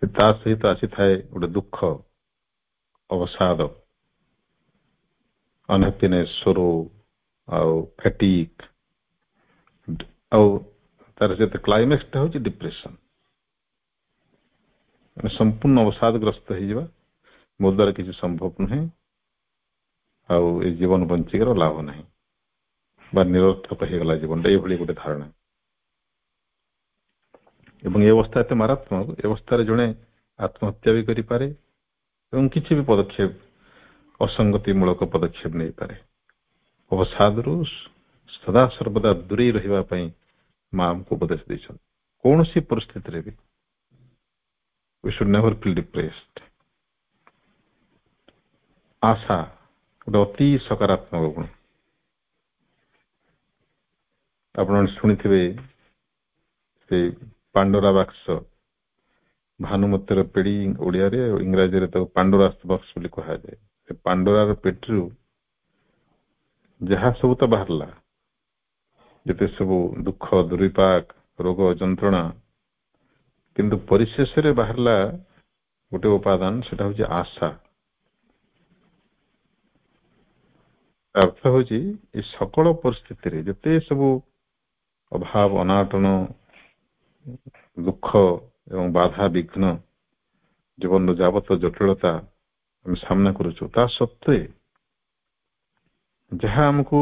ତା ସହିତ ଆସିଥାଏ ଗୋଟେ ଦୁଃଖ, ଅବସାଦ, ଅନହ୍ୟାପିନେସ୍, ସୋରୋ ଆଉ ଫ୍ୟାଟିକ୍, ଆଉ ତାର ଯେତେ କ୍ଲାଇମେକ୍ସଟା ହଉଛି ଡିପ୍ରେସନ। ମାନେ ସମ୍ପୂର୍ଣ୍ଣ ଅବସାଦଗ୍ରସ୍ତ ହେଇଯିବା, ମୋ ଦ୍ୱାରା କିଛି ସମ୍ଭବ ନୁହେଁ, ଆଉ ଏ ଜୀବନ ବଞ୍ଚିକାର ଲାଭ ନାହିଁ ବା ନିରର୍ଥକ ହେଇଗଲା ଜୀବନଟା, ଏଇଭଳି ଗୋଟେ ଧାରଣା। ଏବଂ ଏ ଅବସ୍ଥା ଏତେ ମାରାତ୍ମକ, ଏ ଅବସ୍ଥାରେ ଜଣେ ଆତ୍ମହତ୍ୟା ବି କରିପାରେ ଏବଂ କିଛି ବି ପଦକ୍ଷେପ, ଅସଙ୍ଗତିମୂଳକ ପଦକ୍ଷେପ ନେଇପାରେ। ଅବସାଦରୁ ସଦାସର୍ବଦା ଦୂରେଇ ରହିବା ପାଇଁ ମା ଆମକୁ ଉପଦେଶ ଦେଇଛନ୍ତି। କୌଣସି ପରିସ୍ଥିତିରେ ବି we should never feel depressed। ଆଶା ଗୋଟେ ଅତି ସକାରାତ୍ମକ ଗୁଣ। ଆପଣ ଶୁଣିଥିବେ ସେ ପାଣ୍ଡୋରା ବାକ୍ସ, ଭାନୁମତିର ପେଡି ଓଡିଆରେ, ଇଂରାଜୀରେ ତାକୁ ପାଣ୍ଡୋରାସ ବକ୍ସ ବୋଲି କୁହାଯାଏ। ସେ ପାଣ୍ଡୋରାର ପେଟିରୁ ଯାହା ସବୁ ତ ବାହାରିଲା, ଯେତେ ସବୁ ଦୁଃଖ, ଦୁର୍ବିପାକ, ରୋଗ, ଯନ୍ତ୍ରଣା, କିନ୍ତୁ ପରିଶେଷରେ ବାହାରିଲା ଗୋଟେ ଉପାଦାନ, ସେଟା ହଉଛି ଆଶା। ଅର୍ଥ ହଉଛି ଏ ସକଳ ପରିସ୍ଥିତିରେ ଯେତେ ସବୁ ଅଭାବ ଅନାଟନ ଦୁଃଖ ଏବଂ ବାଧା ବିଘ୍ନ ଜୀବନର ଯାବତ ଜଟିଳତା ଆମେ ସାମ୍ନା କରୁଛୁ, ତା ସତ୍ତ୍ୱେ ଯାହା ଆମକୁ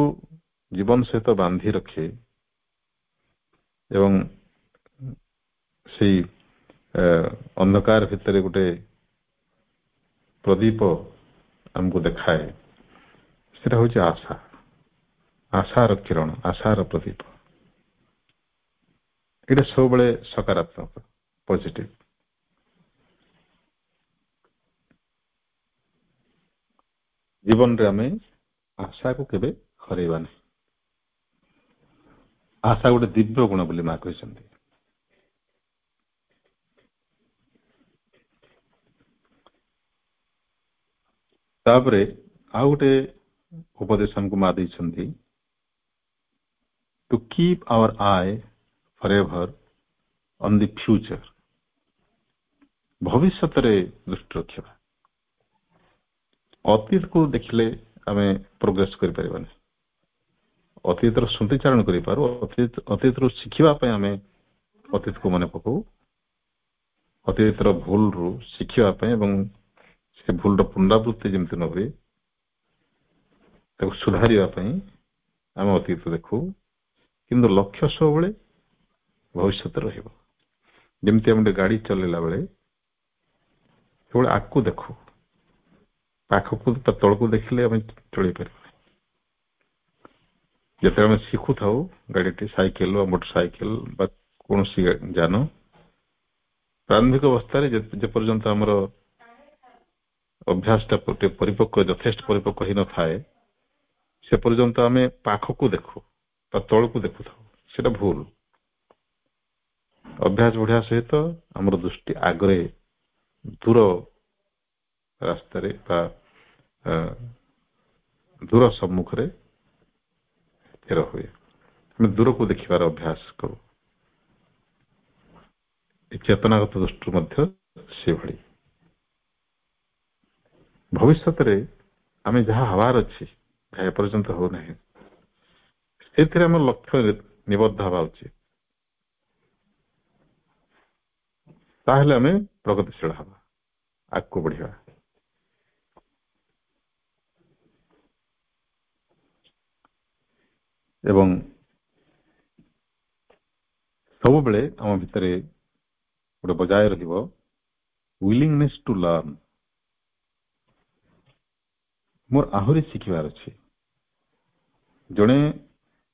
ଜୀବନ ସହିତ ବାନ୍ଧି ରଖେ ଏବଂ ସେଇ ଅନ୍ଧକାର ଭିତରେ ଗୋଟେ ପ୍ରଦୀପ ଆମକୁ ଦେଖାଏ, ସେଟା ହଉଛି ଆଶା। ଆଶାର କିରଣ, ଆଶାର ପ୍ରଦୀପ। ଏଇଟା ସବୁବେଳେ ସକାରାତ୍ମକ, ପଜିଟିଭ। ଜୀବନରେ ଆମେ ଆଶାକୁ କେବେ ହରେଇବା ନାହିଁ। ଆଶା ଗୋଟେ ଦିବ୍ୟ ଗୁଣ ବୋଲି ମା କହିଛନ୍ତି। ତାପରେ ଆଉ ଗୋଟେ ଉପଦେଶ ଆମକୁ ମା ଦେଇଛନ୍ତି, to keep our eye forever on the future. ଭବିଷ୍ୟତରେ ଦୃଷ୍ଟି ରଖିବା। ଅତୀତକୁ ଦେଖିଲେ ଆମେ ପ୍ରୋଗ୍ରେସ କରିପାରିବାନି। ଅତୀତର ସ୍ମୃତିଚାରଣ କରିପାରୁ, ଅତୀତରୁ ଶିଖିବା ପାଇଁ ଆମେ ଅତୀତକୁ ମନେ ପକାଉ, ଅତୀତର ଭୁଲରୁ ଶିଖିବା ପାଇଁ ଏବଂ ସେ ଭୁଲର ପୁନରାବୃତ୍ତି ଯେମିତି ନ ହୁଏ ତାକୁ ସୁଧାରିବା ପାଇଁ ଆମେ ଅତୀତ ଦେଖୁ, କିନ୍ତୁ ଲକ୍ଷ୍ୟ ସବୁବେଳେ ଭବିଷ୍ୟତରେ ରହିବ। ଯେମିତି ଆମେ ଗୋଟେ ଗାଡି ଚଲେଇଲା ବେଳେ ସବୁବେଳେ ଆଗକୁ ଦେଖୁ, ପାଖକୁ ତା ତଳକୁ ଦେଖିଲେ ଆମେ ଚଳେଇ ପାରିବୁ। ଯେତେବେଳେ ଆମେ ଶିଖୁଥାଉ ଗାଡିଟି, ସାଇକେଲ ବା ମୋଟର ସାଇକେଲ ବା କୌଣସି ଯାନ, ପ୍ରାରମ୍ଭିକ ଅବସ୍ଥାରେ ଯେପର୍ଯ୍ୟନ୍ତ ଆମର ଅଭ୍ୟାସଟା ପରିପକ୍ୱ, ଯଥେଷ୍ଟ ପରିପକ୍ୱ ହେଇନଥାଏ, ସେ ପର୍ଯ୍ୟନ୍ତ ଆମେ ପାଖକୁ ଦେଖୁ ବା ତଳକୁ ଦେଖୁଥାଉ। ସେଟା ଭୁଲ। ଅଭ୍ୟାସ ବଢିବା ସହିତ ଆମର ଦୃଷ୍ଟି ଆଗରେ ଦୂର ରାସ୍ତାରେ ବା ଦୂର ସମ୍ମୁଖରେ ସ୍ଥିର ହୁଏ। ଆମେ ଦୂରକୁ ଦେଖିବାର ଅଭ୍ୟାସ କରୁ। ଏ ଚେତନାଗତ ଦୃଷ୍ଟିରୁ ମଧ୍ୟ ସେଭଳି। ଭବିଷ୍ୟତରେ ଆମେ ଯାହା ହବାର ଅଛି, ଯାହା ଏପର୍ଯ୍ୟନ୍ତ ହଉନାହିଁ, ସେଥିରେ ଆମର ଲକ୍ଷ୍ୟ ନିବଦ୍ଧ ହେବା ଉଚିତ। ତାହେଲେ ଆମେ ପ୍ରଗତିଶୀଳ ହେବା, ଆଗକୁ ବଢିବା। ଏବଂ ସବୁବେଳେ ଆମ ଭିତରେ ଗୋଟେ ବଜାୟ ରହିବ ୱିଲିଂନେସ୍ ଟୁ ଲର୍ନ। ମୋର ଆହୁରି ଶିଖିବାର ଅଛି। ଜଣେ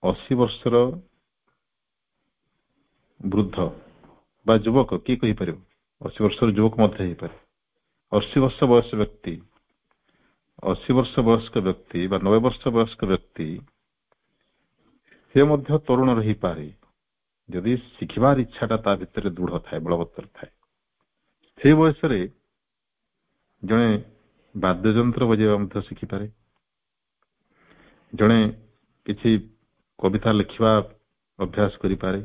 80 ବର୍ଷର ବୃଦ୍ଧ ବା ଯୁବକ, କିଏ କହିପାରିବ? 80 ବର୍ଷର ଯୁବକ ମଧ୍ୟ ହେଇପାରେ। 80 ବର୍ଷ ବୟସ ବ୍ୟକ୍ତି, 80 ବର୍ଷ ବୟସ୍କ ବ୍ୟକ୍ତି ବା 90 ବର୍ଷ ବୟସ୍କ ବ୍ୟକ୍ତି, ସେ ମଧ୍ୟ ତରୁଣ ରହିପାରେ ଯଦି ଶିଖିବାର ଇଚ୍ଛାଟା ତା ଭିତରେ ଦୃଢ ଥାଏ, ବଳବତ୍ତର ଥାଏ। ସେଇ ବୟସରେ ଜଣେ ବାଦ୍ୟଯନ୍ତ୍ର ବଜାଇବା ମଧ୍ୟ ଶିଖିପାରେ, ଜଣେ କିଛି କବିତା ଲେଖିବା ଅଭ୍ୟାସ କରିପାରେ,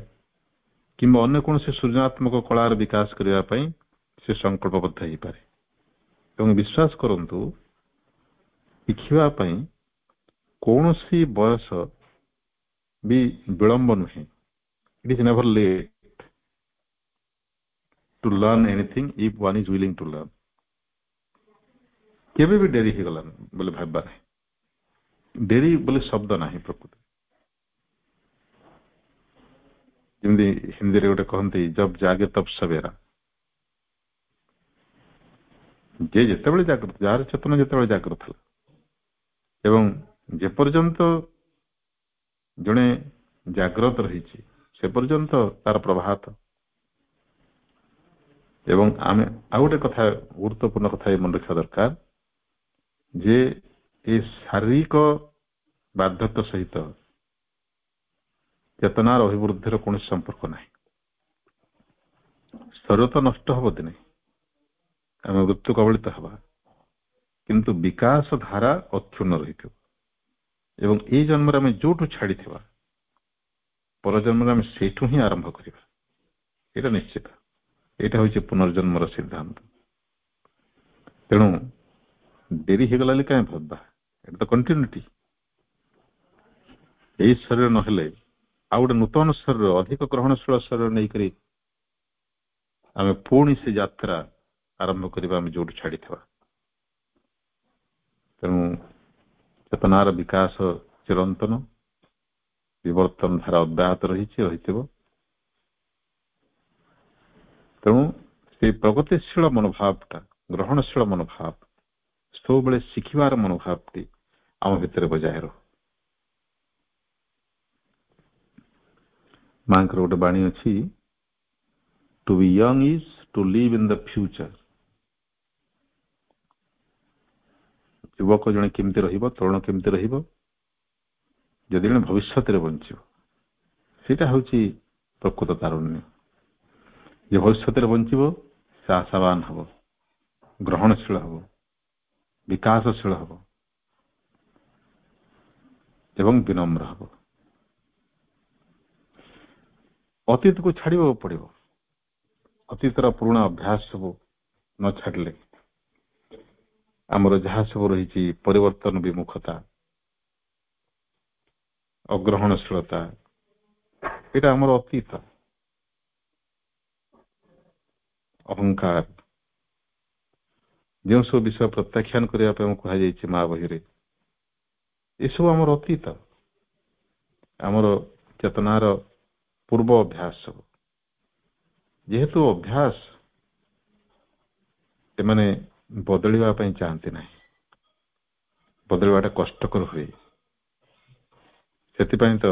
କିମ୍ବା ଅନ୍ୟ କୌଣସି ସୃଜନାତ୍ମକ କଳାର ବିକାଶ କରିବା ପାଇଁ ସେ ସଂକଳ୍ପବଦ୍ଧ ହେଇପାରେ। ଏବଂ ବିଶ୍ୱାସ କରନ୍ତୁ, ଶିଖିବା ପାଇଁ କୌଣସି ବୟସ ବି ବିଳମ୍ବ ନୁହେଁ। It is never late to learn anything if one is willing to learn. କେବେ ବି ଡେରି ହେଇଗଲା ବୋଲି ଭାବିବା ନାହିଁ। ଡେରି ବୋଲି ଶବ୍ଦ ନାହିଁ ପ୍ରକୃତି। ଯେମିତି ହିନ୍ଦୀରେ ଗୋଟେ କହନ୍ତି, ଜବ୍ ଜାଗେ ତବ୍ ସବେରା। ଯେ ଯେତେବେଳେ ଜାଗ୍ରତ, ଯାହାର ଚେତନା ଯେତେବେଳେ ଜାଗ୍ରତ ହେଲା, ଏବଂ ଯେପର୍ଯ୍ୟନ୍ତ ଜଣେ ଜାଗ୍ରତ ରହିଛି ସେ ପର୍ଯ୍ୟନ୍ତ ତାର ପ୍ରଭାତ। ଏବଂ ଆମେ ଆଉ ଗୋଟେ କଥା, ଗୁରୁତ୍ୱପୂର୍ଣ୍ଣ କଥା ମନେ ରଖିବା ଦରକାର ଯେ ଏ ଶାରୀରିକ ବାର୍ଦ୍ଧକ୍ୟ ସହିତ ଚେତନାର ଅଭିବୃଦ୍ଧିର କୌଣସି ସମ୍ପର୍କ ନାହିଁ। ଶରୀର ତ ନଷ୍ଟ ହବ ଦିନେ, ଆମେ ମୃତ୍ୟୁ କବଳିତ ହେବା, କିନ୍ତୁ ବିକାଶ ଧାରା ଅକ୍ଷୁଣ୍ଣ ରହିଥିବ। ଏବଂ ଏଇ ଜନ୍ମରେ ଆମେ ଯୋଉଠୁ ଛାଡିଥିବା, ପରଜନ୍ମରେ ଆମେ ସେଇଠୁ ହିଁ ଆରମ୍ଭ କରିବା, ଏଇଟା ନିଶ୍ଚିତ। ଏଇଟା ହେଉଛି ପୁନର୍ଜନ୍ମର ସିଦ୍ଧାନ୍ତ। ତେଣୁ ଡେରି ହେଇଗଲା ବୋଲି କାହିଁ ଭାବବା, ଏଟା ତ କଣ୍ଟିନ୍ୟୁଟି। ଏଇ ଶରୀର ନହେଲେ ଆଉ ଗୋଟେ ନୂତନ ଶରୀର, ଅଧିକ ଗ୍ରହଣଶୀଳ ଶରୀର ନେଇକରି ଆମେ ପୁଣି ସେ ଯାତ୍ରା ଆରମ୍ଭ କରିବା ଆମେ ଯୋଉଠୁ ଛାଡିଥିବା। ତେଣୁ ଚେତନାର ବିକାଶ ଚିରନ୍ତନ, ବିବର୍ତ୍ତନ ଧାରା ଅବ୍ୟାହତ ରହିଥିବ। ତେଣୁ ସେଇ ପ୍ରଗତିଶୀଳ ମନୋଭାବଟା, ଗ୍ରହଣଶୀଳ ମନୋଭାବ, ସବୁବେଳେ ଶିଖିବାର ମନୋଭାବଟି ଆମ ଭିତରେ ବଜାୟ ରହୁ। ମାଙ୍କର ଗୋଟେ ବାଣୀ ଅଛି, to be young is to live in the future. ଯୁବକ ଜଣେ କେମିତି ରହିବ, ତରୁଣ କେମିତି ରହିବ, ଯଦି ଜଣେ ଭବିଷ୍ୟତରେ ବଞ୍ଚିବ, ସେଇଟା ହଉଛି ପ୍ରକୃତ ତାରୁଣ୍ୟ। ଯେ ଭବିଷ୍ୟତରେ ବଞ୍ଚିବ ସେ ଆଶାବାନ ହବ, ଗ୍ରହଣଶୀଳ ହବ, ବିକାଶଶୀଳ ହବ ଏବଂ ବିନମ୍ର ହବ। ଅତୀତକୁ ଛାଡିବାକୁ ପଡିବ। ଅତୀତର ପୁରୁଣା ଅଭ୍ୟାସ ସବୁ ନ ଛାଡିଲେ ଆମର ଯାହା ସବୁ ରହିଛି ପରିବର୍ତ୍ତନ ବିମୁଖତା, ଅଗ୍ରହଣଶୀଳତା, ଏଇଟା ଆମର ଅତୀତ। ଅହଙ୍କାର, ଯେଉଁ ସବୁ ବିଷୟ ପ୍ରତ୍ୟାଖ୍ୟାନ କରିବା ପାଇଁ କୁହାଯାଇଛି ମା ବହିରେ, ଏସବୁ ଆମର ଅତୀତ, ଆମର ଚେତନାର ପୂର୍ବ ଅଭ୍ୟାସ ସବୁ। ଯେହେତୁ ଅଭ୍ୟାସ ଏମାନେ ବଦଳିବା ପାଇଁ ଚାହାନ୍ତି ନାହିଁ, ବଦଳିବାଟା କଷ୍ଟକର ହୁଏ। ସେଥିପାଇଁ ତ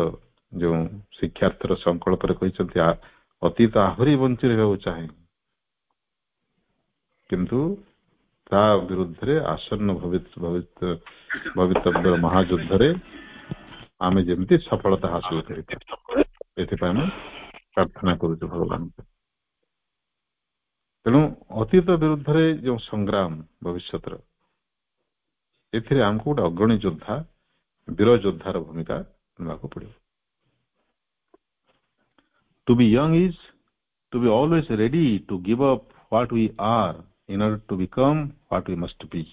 ଯେଉଁ ଶିକ୍ଷାର୍ଥୀର ସଂକଳ୍ପରେ କହିଛନ୍ତି, ଅତୀତ ଆହୁରି ବଞ୍ଚି ରହିବାକୁ ଚାହେଁ, କିନ୍ତୁ ତା ବିରୁଦ୍ଧରେ ଆସନ୍ନ ଭବିତବ୍ୟ ମହାଯୁଦ୍ଧରେ ଆମେ ଯେମିତି ସଫଳତା ହାସଲ କରିଥାଉ, ଏଥିପାଇଁ ଆମେ ପ୍ରାର୍ଥନା କରୁଛୁ ଭଗବାନଙ୍କୁ। ତେଣୁ ଅତୀତ ବିରୁଦ୍ଧରେ ଯେଉଁ ସଂଗ୍ରାମ ଭବିଷ୍ୟତର, ଏଥିରେ ଆମକୁ ଗୋଟେ ଅଗ୍ରଣୀ ଯୋଦ୍ଧା, ବୀର ଯୋଦ୍ଧାର ଭୂମିକା ନେବାକୁ ପଡିବ। To be young is to be always ready to give up what we are in order to become what we must be।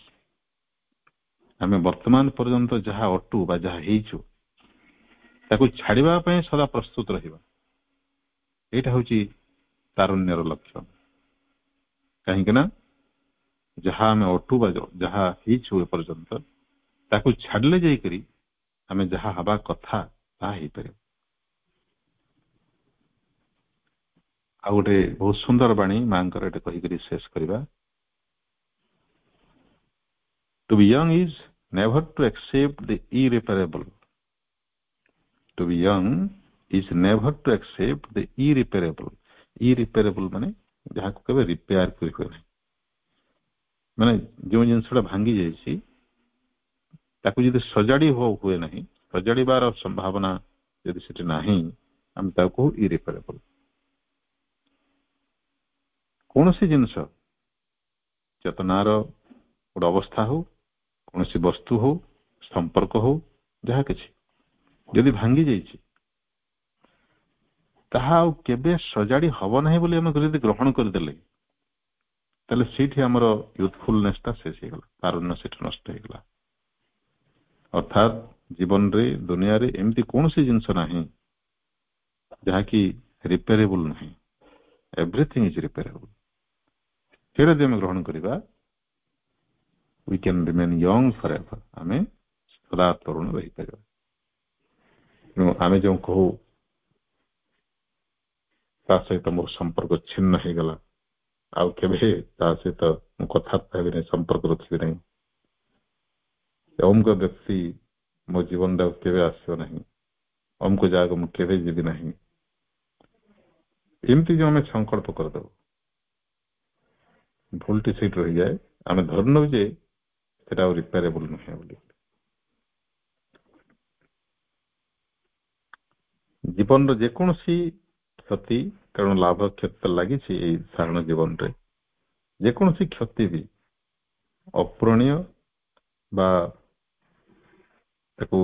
ଆମେ ବର୍ତ୍ତମାନ ପର୍ଯ୍ୟନ୍ତ ଯାହା ଅଟୁ ବା ଯାହା ହେଇଛୁ, ତାକୁ ଛାଡିବା ପାଇଁ ସଦା ପ୍ରସ୍ତୁତ ରହିବା। ଏଇଟା ହଉଛି ତାରୁଣ୍ୟର ଲକ୍ଷ୍ୟ। କାହିଁକି ନା ଯାହା ଆମେ ଅଟୁ ବା ଯାହା ହେଇଛୁ ଏପର୍ଯ୍ୟନ୍ତ, ତାକୁ ଛାଡିଲେ ଯାଇକରି ଆମେ ଯାହା ହେବା କଥା ତାହା ହେଇପାରିବ। ଆଉ ଗୋଟେ ବହୁତ ସୁନ୍ଦର ବାଣୀ ମାଙ୍କର ଏଟା କହିକରି ଶେଷ କରିବା, to be young is never to accept the irreparable। to be young is never to accept the irreparable। irreparable ମାନେ ଯାହାକୁ କେବେ ରିପେୟାର କରି ହୁଏ ନାହିଁ। ମାନେ ଯେଉଁ ଜିନିଷଟା ଭାଙ୍ଗି ଯାଇଛି ତାକୁ ଯଦି ସଜାଡି ହୁଏ ନାହିଁ, ସଜାଡିବାର ସମ୍ଭାବନା ଯଦି ସେଠି ନାହିଁ, ଆମେ ତାକୁ କହୁ irreparable। କୌଣସି ଜିନିଷ, ଚେତନାର ଗୋଟେ ଅବସ୍ଥା ହଉ, କୌଣସି ବସ୍ତୁ ହଉ, ସମ୍ପର୍କ ହଉ, ଯାହା କିଛି ଯଦି ଭାଙ୍ଗି ଯାଇଛି, ତାହା ଆଉ କେବେ ସଜାଡି ହବ ନାହିଁ ବୋଲି ଆମେ ଯଦି ଗ୍ରହଣ କରିଦେଲେ, ତାହେଲେ ସେଇଠି ଆମର ୟୁଥଫୁଲନେସଟା ଶେଷ ହେଇଗଲା, ତାରୁଣ୍ୟ ସେଠି ନଷ୍ଟ ହେଇଗଲା। ଅର୍ଥାତ ଜୀବନରେ, ଦୁନିଆରେ ଏମିତି କୌଣସି ଜିନିଷ ନାହିଁ ଯାହାକି ରିପେୟାରେବୁଲ ନାହିଁ। Everything is repairable. ସେଇଟା ଯଦି ଆମେ ଗ୍ରହଣ କରିବା, we can remain young forever। ଆମେ ସଦା ତରୁଣ ରହିପାରିବା। ଆମେ ଯେଉଁ କହୁ ତା ସହିତ ମୋର ସମ୍ପର୍କ ଛିନ୍ନ ହେଇଗଲା, ଆଉ କେବେ ତା ସହିତ ମୁଁ କଥାବାର୍ତ୍ତା ହେବି ନାହିଁ, ସମ୍ପର୍କ ରଖିବି ନାହିଁ, ଅମୁକ ବ୍ୟକ୍ତି ମୋ ଜୀବନରେ କେବେ ଆସିବ ନାହିଁ, ଅମୁକ ଜାଗାକୁ ମୁଁ କେବେ ଯିବି ନାହିଁ, ଏମିତି ଯୋଉ ଆମେ ସଂକଳ୍ପ କରିଦେବୁ, ଭୁଲଟି ସେଇଠି ରହିଯାଏ। ଆମେ ଧରି ନେବୁ ଯେ ସେଟା ଆଉ ରିପେୟାରେବୁଲ ନୁହେଁ ବୋଲି। ଜୀବନର ଯେକୌଣସି କ୍ଷତି, କାରଣ ଲାଭ କ୍ଷତି ଲାଗିଛି ଏଇ ସାଧାରଣ ଜୀବନରେ, ଯେକୌଣସି କ୍ଷତି ବି ଅପୂରଣୀୟ ବା ତାକୁ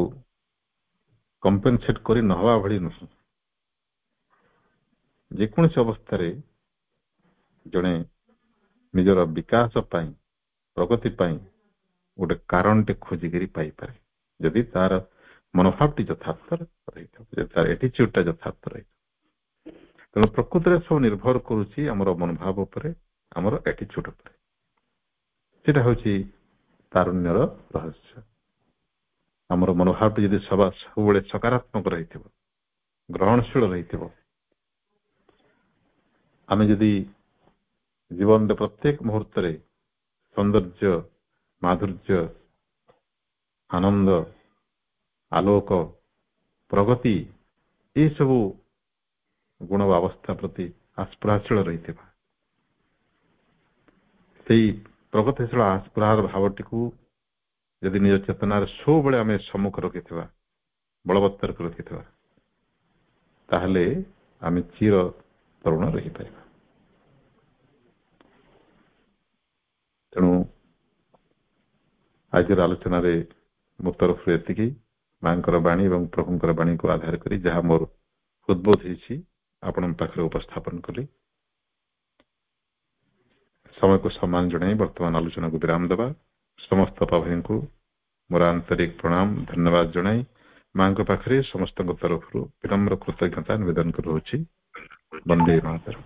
କମ୍ପେନସେଟ କରି ନହେବା ଭଳି ନୁହେଁ। ଯେକୌଣସି ଅବସ୍ଥାରେ ଜଣେ ନିଜର ବିକାଶ ପାଇଁ ପ୍ରଗତି ପାଇଁ ଗୋଟେ କାରଣଟେ ଖୋଜିକିରି ପାଇପାରେ ଯଦି ତାର ମନୋଭାବଟି ଯଥାର୍ଥ ରହିଥିବ, ଯଦି ତାର ଏଟିଚ୍ୟୁଡଟା ଯଥାର୍ଥ ରହିଥିବ। ତେଣୁ ପ୍ରକୃତରେ ସବୁ ନିର୍ଭର କରୁଛି ଆମର ମନୋଭାବ ଉପରେ, ଆମର ଏଟିଚ୍ୟୁଡ ଉପରେ। ସେଟା ହଉଛି ତାରୁଣ୍ୟର ରହସ୍ୟ। ଆମର ମନୋଭାବଟି ଯଦି ସବୁବେଳେ ସକାରାତ୍ମକ ରହିଥିବ, ଗ୍ରହଣଶୀଳ ରହିଥିବ, ଆମେ ଯଦି ଜୀବନରେ ପ୍ରତ୍ୟେକ ମୁହୂର୍ତ୍ତରେ ସୌନ୍ଦର୍ଯ୍ୟ, ମାଧୁର୍ଯ୍ୟ, ଆନନ୍ଦ, ଆଲୋକ, ପ୍ରଗତି ଏସବୁ ଗୁଣ ଅବସ୍ଥା ପ୍ରତି ଆସ୍ପୃହାଶୀଳ ରହିଥିବା, ସେଇ ପ୍ରଗତିଶୀଳ ଆସ୍ପୃହାର ଭାବଟିକୁ ଯଦି ନିଜ ଚେତନାରେ ସବୁବେଳେ ଆମେ ସମ୍ମୁଖ ରଖିଥିବା, ବଳବତ୍ତର ରଖିଥିବା, ତାହେଲେ ଆମେ ଚିର ତରୁଣ ରହିପାରିବା। ତେଣୁ ଆଜିର ଆଲୋଚନାରେ ମୋ ତରଫରୁ ଏତିକି। ମାଙ୍କର ବାଣୀ ଏବଂ ପ୍ରଭୁଙ୍କର ବାଣୀକୁ ଆଧାର କରି ଯାହା ମୋର ଉଦ୍ବୋଧ ହେଇଛି ଆପଣଙ୍କ ପାଖରେ ଉପସ୍ଥାପନ କଲି। ସମୟକୁ ସମ୍ମାନ ଜଣାଇ ବର୍ତ୍ତମାନ ଆଲୋଚନାକୁ ବିରାମ ଦେବା। ସମସ୍ତ ଭାଇଙ୍କୁ ମୋର ଆନ୍ତରିକ ପ୍ରଣାମ, ଧନ୍ୟବାଦ ଜଣାଇ ମାଙ୍କ ପାଖରେ ସମସ୍ତଙ୍କ ତରଫରୁ ବିନମ୍ର କୃତଜ୍ଞତା ନିବେଦନ କରୁଅଛି। ବନ୍ଦେ ମାତରମ୍।